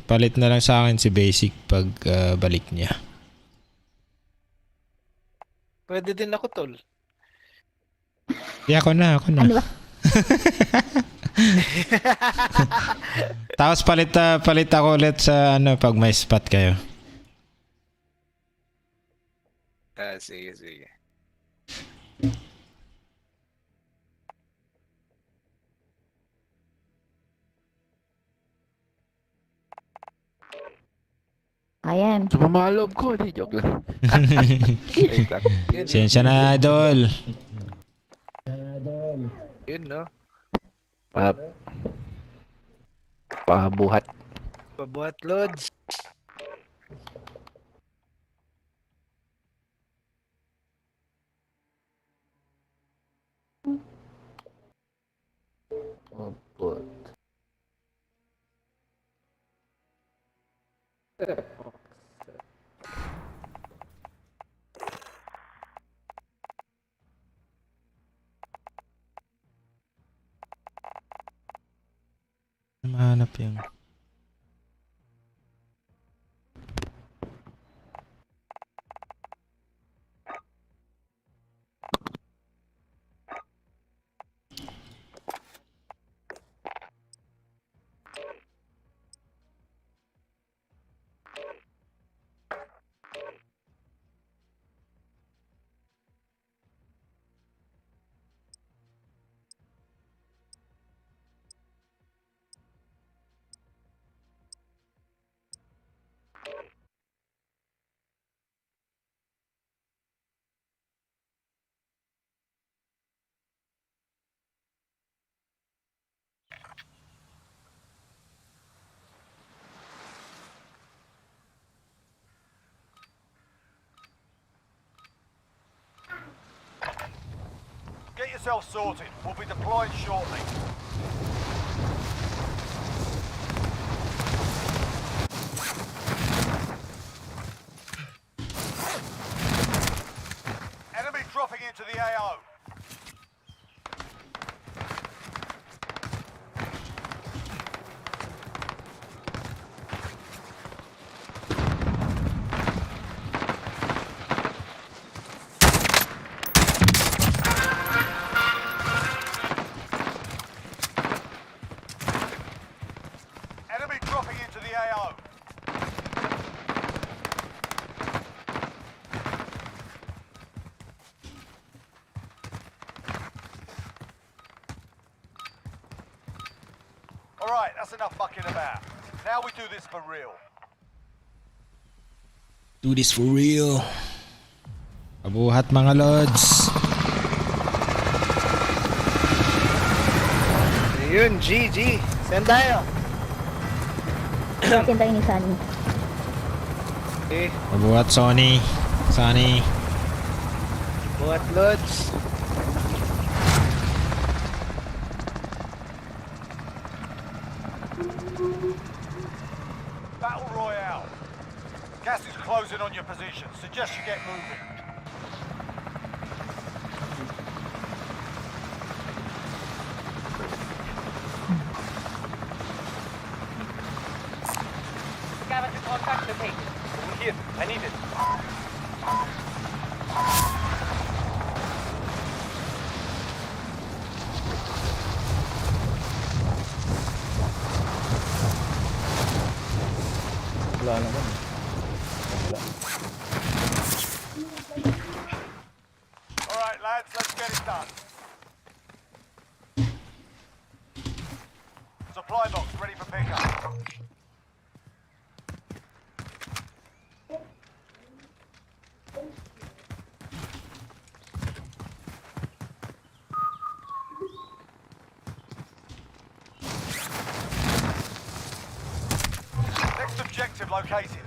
palit na lang sa akin si Basic pag balik niya. Pwede din ako, tol. Di, ako na. Ano ba? Tapos palit ako ulit sa pag may spot kayo. Sige. Ayan. Sumamaloob ko, di joke lang. Wait lang. Sensya na, idol. Yun, no? Pabuhat. Pabuhat, Lods. Mahanap yung... Get yourself sorted. We'll be deployed shortly. Enemy dropping into the AO. Enemy dropping into the AO. Alright, that's enough mucking about. Now we do this for real. Do this for real. Pabuhat, mga lods. Yun, GG. Saan tayo? Natin tayo ni Sunny. Okay. Pabuhat, Sunny. Buhat, Lods. Battle Royale. Gas is closing on your position. Suggest you get moving. Scavenger contact located. Over here. I need it. Wala naman. Alright, lads, let's get it done. Supply box ready for pickup. Next objective located.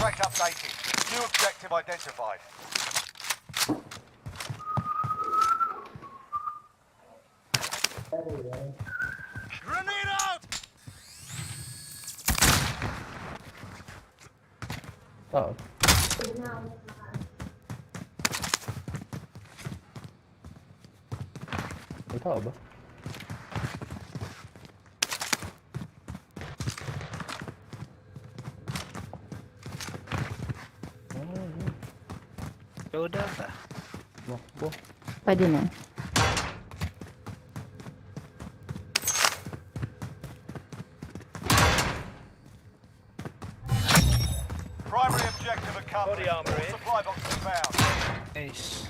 Contract updated. New objective identified. Grenade out! Oo. May tao ba? Loadout ah. Makbo. Pwede na. Primary objective accomplished. All supply boxes found. Nice.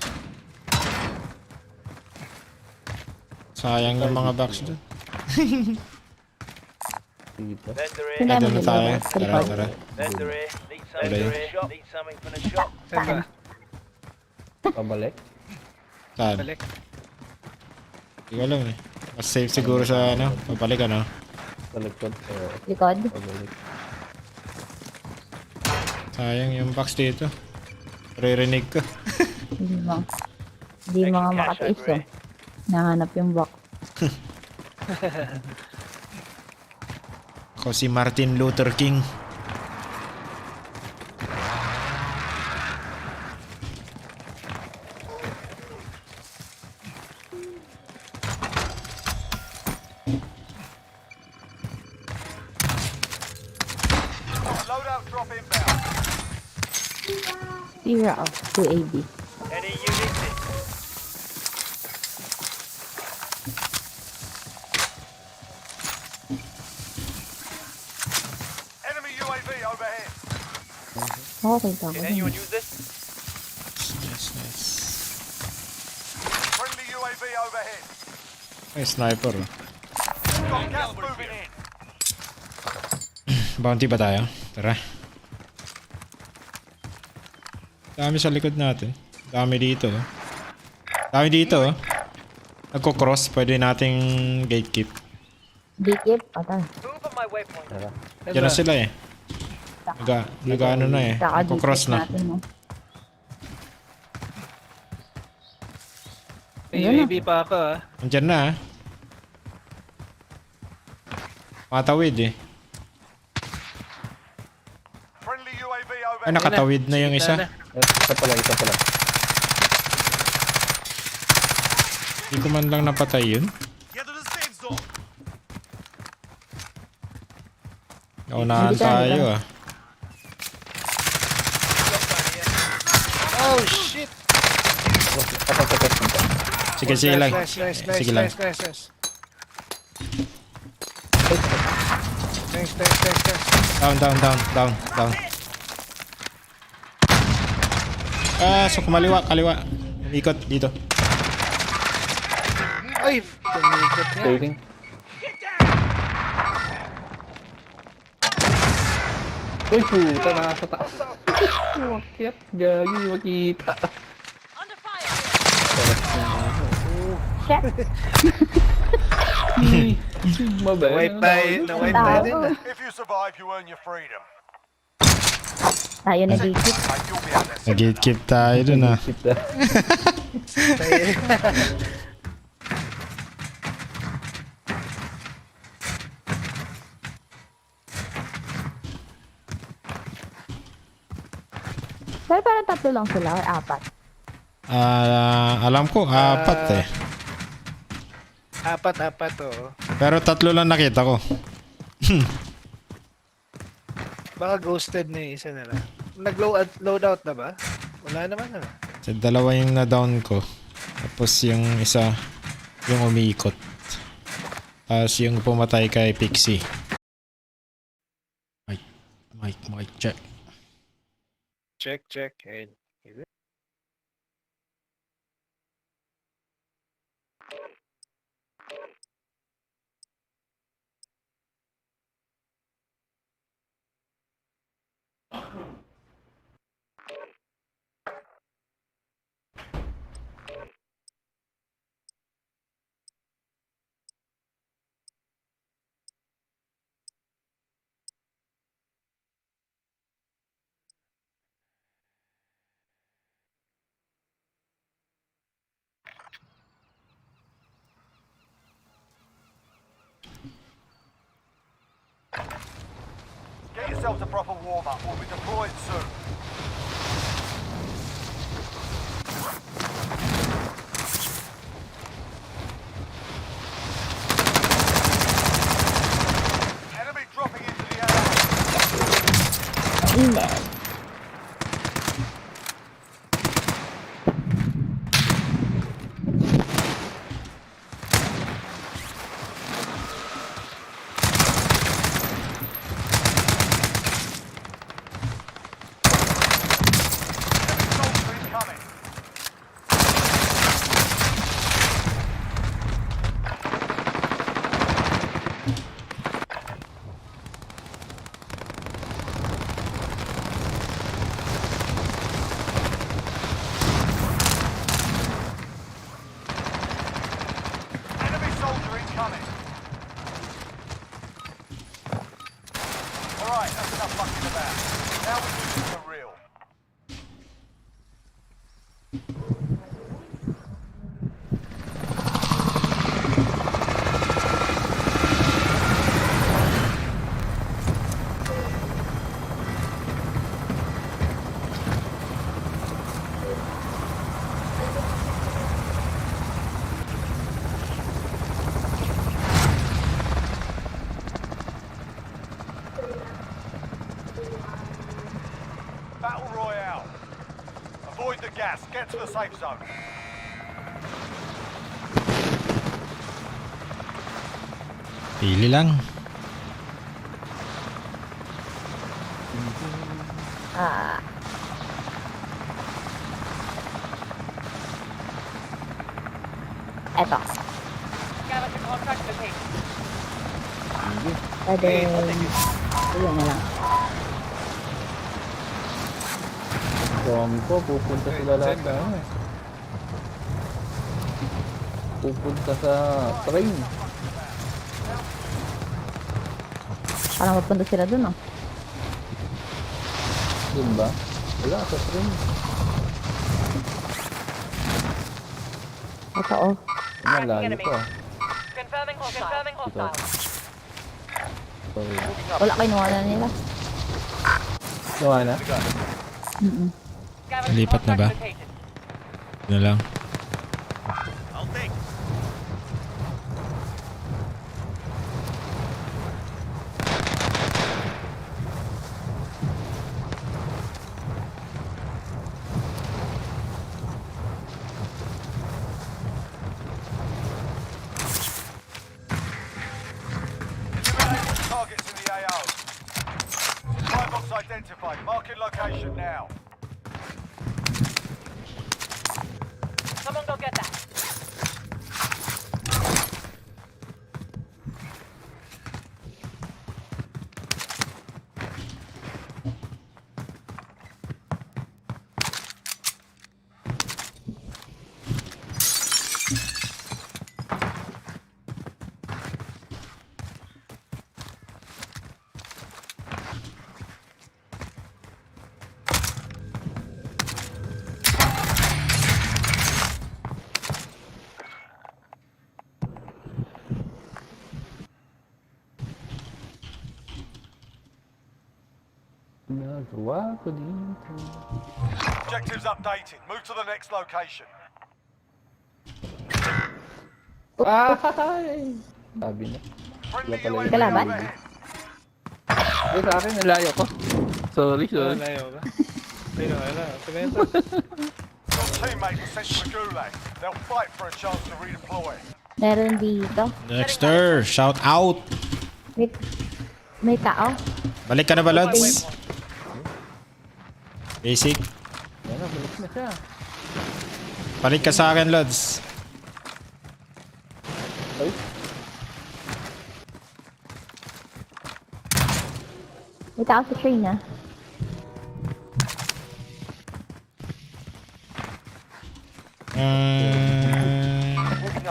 Sayang yung mga box doon. Dito. Sila Doon mo na tayo. nila. Tara, tara. Wala yun. Saan ba? Pabalik. Saan? Balik. Hindi ko alam eh. Mas safe siguro sa ano. Pabalik ano. Sa likod. Likod. Pabalik. Sayang yung box dito. Ririnig ko. Hindi mo. Hindi mga makatiis oh. Nahanap yung box. Ako si Martin Luther King. Loadout drop inbound. Zero of 2AB. Any units in? Enemy UAV overhead. Okay, ako. use this? Nice, nice. Friendly UAV overhead. Ay, sniper oh. Got gas moving in. Bounty ba tayo? Tara. Dami sa likod natin. Dami dito oh. Dami dito oh. Nagko-cross. Pwede nating gatekeep. Dikip. Ata. Tara. Diyan na sila eh. Nag-ano na eh. Nagko-cross na. Natin, no? May Ayun na. UAV pa ako ah. Andyan na ah. Matawid eh. Friendly UAV Ay, overhead. nakatawid na yung isa. Isa pala, isa pala. Hindi ko man lang napatay yun. Get to the safe zone! Naunahan Hindi ka, tayo hindi ah. Oh shit! Sige, sige lang. Nice. Sige lang. Nice. Down. Ah, so kaliwa. Ikot dito. Ay! Tumikot niya. Saving. Uy, puta, nasa taas. Umakyat, gagi, makita. Shit. Na-wipe tayo din ah. If you survive, you earn your freedom. Tayo na dikip. Mate, you'll be out there soon. Nag-gatekeep tayo dun ah. Pero parang tatlo lang sila or apat. Alam ko, apat eh. Apat oh. Pero tatlo lang nakita ko. Baka ghosted na yung isa na lang. Nag-loadout na ba? Wala naman na. Sa dalawa yung na-down ko. Tapos yung isa, yung umiikot. Tapos yung pumatay kay Pixie. Mic, check. Check. And Get yourselves a proper warm-up. We'll be deployed soon. Enemy dropping into the area. Soldier incoming. Enemy soldier incoming. Alright, that's enough fucking about. Now we do this for real. Battle Royale. Avoid the gas. Get to the safe zone. Pili lang. Eto. Scavenger contract located. Pwede. Ayun na lang. Dami ko, pupunta sila lahat na pupunta sa train. Parang mapunta sila dun, oh. Dun ba? Wala, sa train. Ito, oh. Malayo pa. Confirming hostile. Sorry. Wala, kinuha na nila. Gawa na? Scavenger Lipat na ba? contract located. Na lang. I'll take. Eliminate the targets in the AO. Five box identified. Marking location now. Someone go get that. Nagawa ko dito. Objectives updated. Move to the next location. Ay! Sabi na. Friendly Wala pala UAV Kalaban? overhead. Eh, sa akin, nalayo ko. Sorry. Your teammate was sent to the gulag. They'll fight for a chance to redeploy. Meron dito. Dexter, shout out. May tao. Balik ka na ba, Lods? Basic. Yan na, balik na siya. Balik ka sa akin, Lods. Ay, May tao sa train, ah.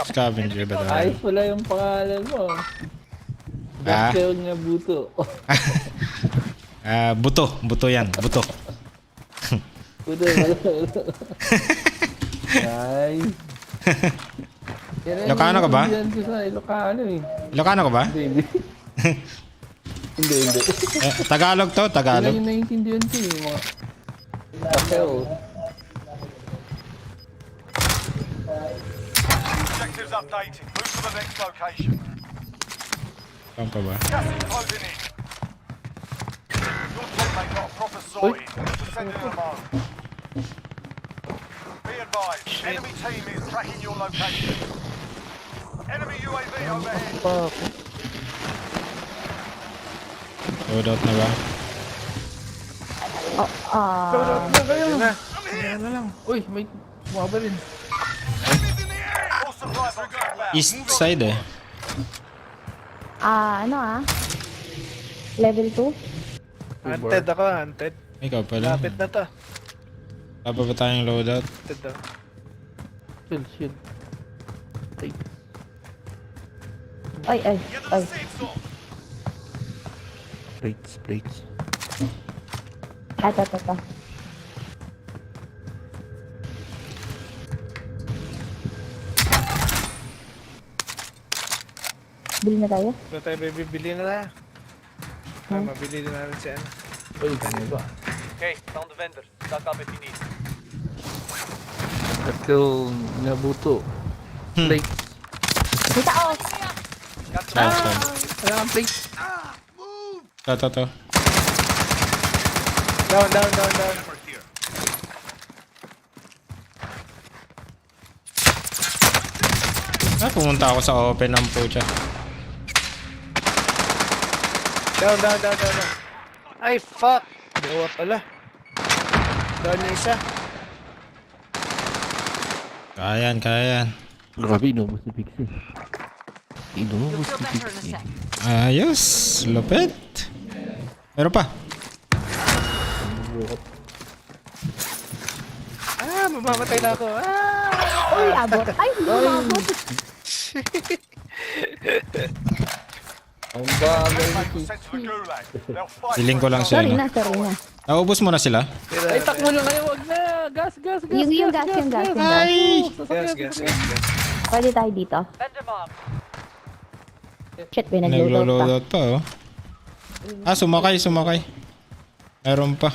Scavenger ba tayo? ayos pala yung pangalan mo. Dexter nga buto. Buto. Buto yan. Buto. Buto. Nice. Ilokano ka ba? Yan ko sa Ilokano eh. Ilokano ka ba? Hindi. Hindi. Tagalog to, Tagalog. Yun na yung naiintindihan ko eh. Mga... Kasi Objectives updated. Move to the next location. Saan pa ba? Gas is closing in. Your teammate got a proper sorted. Just send in a mode. Be advised, enemy team is tracking your location. Enemy UAV overhead. Loadout na ba? Loadout na kayo. Ayan na lang. Uy, may bumaba rin. All supplies on inbound. East side eh. Level 2? Hunted ako, hunted. Ikaw pala. Lapit na to. Tapa ba tayong loadout? Hunted daw. Shield. Ay. Plates. Ata. Bili na tayo? Ito tayo bibili na lang. Mabili din natin si ano. Uy, ano ba? Okay, found the vendor. Stock up if you need. Let's go. Nabuto. Plate. Kita oh! Saan? Wala kang plate. To. Down. Pumunta ako sa open ng pucha. Down. Ay, fuck! Bawa pala. Down na isa. Kaya yan. Grabe, inubos ni Pixie. Ayos, lupit. Meron pa. Mamamatay na ako. Uy, abot. Ay, hindi umabot. Ang bagay ni Teammate was Pixie. sent to the gulag. They'll fight Hiling ko for lang its siya. Sorry No? na. Naubos mo na sila? Ay, takbo na kayo. Wag na. Gas. Yung gas. Ay! Gas. Pwede tayo dito. Vendor mark. Shit, pinag-loadout pa. Naglo-loadout pa oh. Sumakay. Meron pa.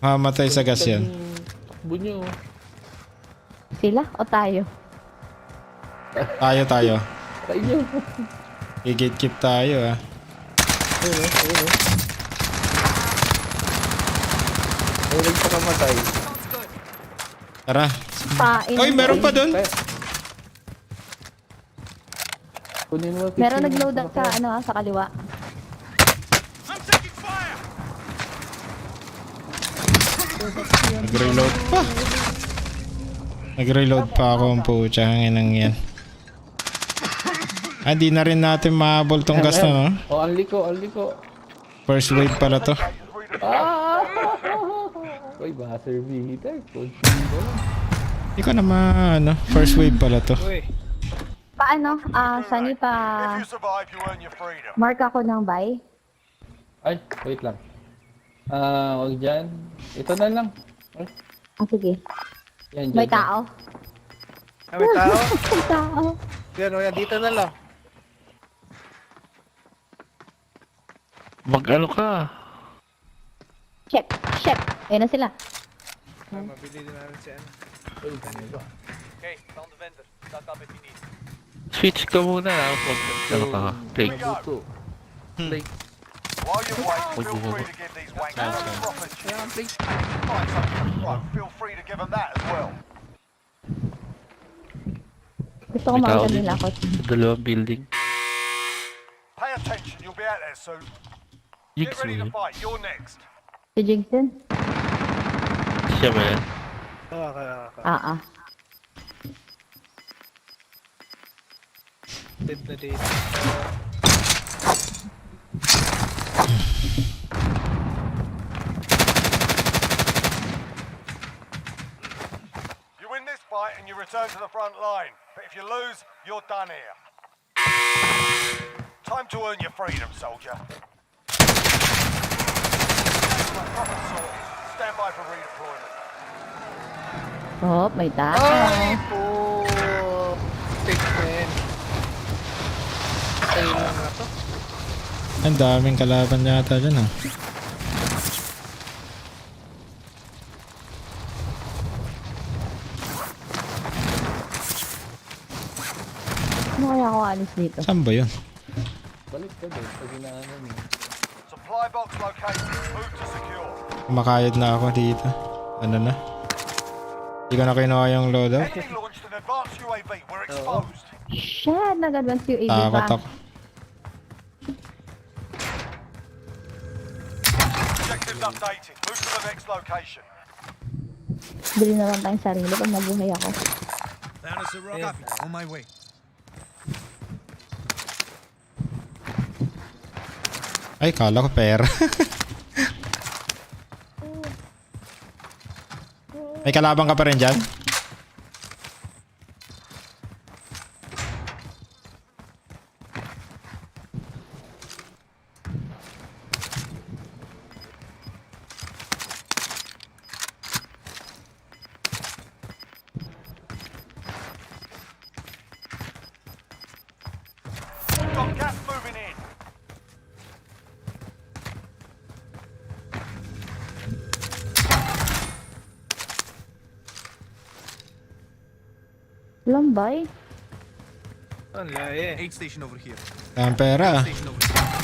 Mamatay sa gas yan. Takbo nyo. Sila o tayo? Tayo. Tayo nyo. I-gatekeep tayo ah. Ayun. Ayun pa kamatay. Tara. Pain. Oy, meron pa dun. Kunin mo. Meron nag-loadout sa sa kaliwa. Nag-reload pa ako ang pucha. Hanginang yan. Di na rin natin mahabol tong gas na no? Only ko. First wave pala to. Uy, buzzer beater. Hindi ko naman first wave pala to. Uy. Paano? Sani pa... If you survive, you earn your freedom. Mark ako ng buy. Ay, wait lang. Wag dyan. Ito na lang. Ay, Sige. yan, May dyan. tao. May tao? May tao. Yan, dito na lang. Mag-ano ka? Check. Ayun na sila. Mabili din natin si ano. Uy, ano ba? Okay, found the vendor. Stock up if you need. Switch ka muna. Mag-ano ka? Plate. Nabuto. Plate. While you wait, feel free to give these wankers a proper tune. Find something to throw, feel free to give them that as well. Gusto ko makita nila ako. Dalawang building. Pay attention, you'll be out there soon. Jigs Get ready mo to yun. fight, you're next. Si Jington? Siya ba yan? Dead na dito. You win this fight and you return to the front line. But if you lose, you're done here. Time to earn your freedom, soldier. Stand by for redeployment. Oh, may tao. Ay, po! Take man. Tayo lang ako. Ang daming kalaban yata dyan ah. Ano kaya ako alis dito? Saan ba yun? Balik ka doon pag inaano mo. Supply box located. Move to secure. Kumakayod na ako dito. Ano na? Hindi ko na kinuha yung loadout. Enemy launched an advanced UAV. We're exposed. Shit, nag-advance UAV Takot pa. ako. Objectives updated. Move to the next location. Bili na lang tayong sarili pag nabuhay ako. Found us a rock. Copy. On my way. Ay, kala ko pera. May kalabang ka pa rin dyan? Got gas moving in. Lambay? Aid station over here. Ang pera ah. Station over here.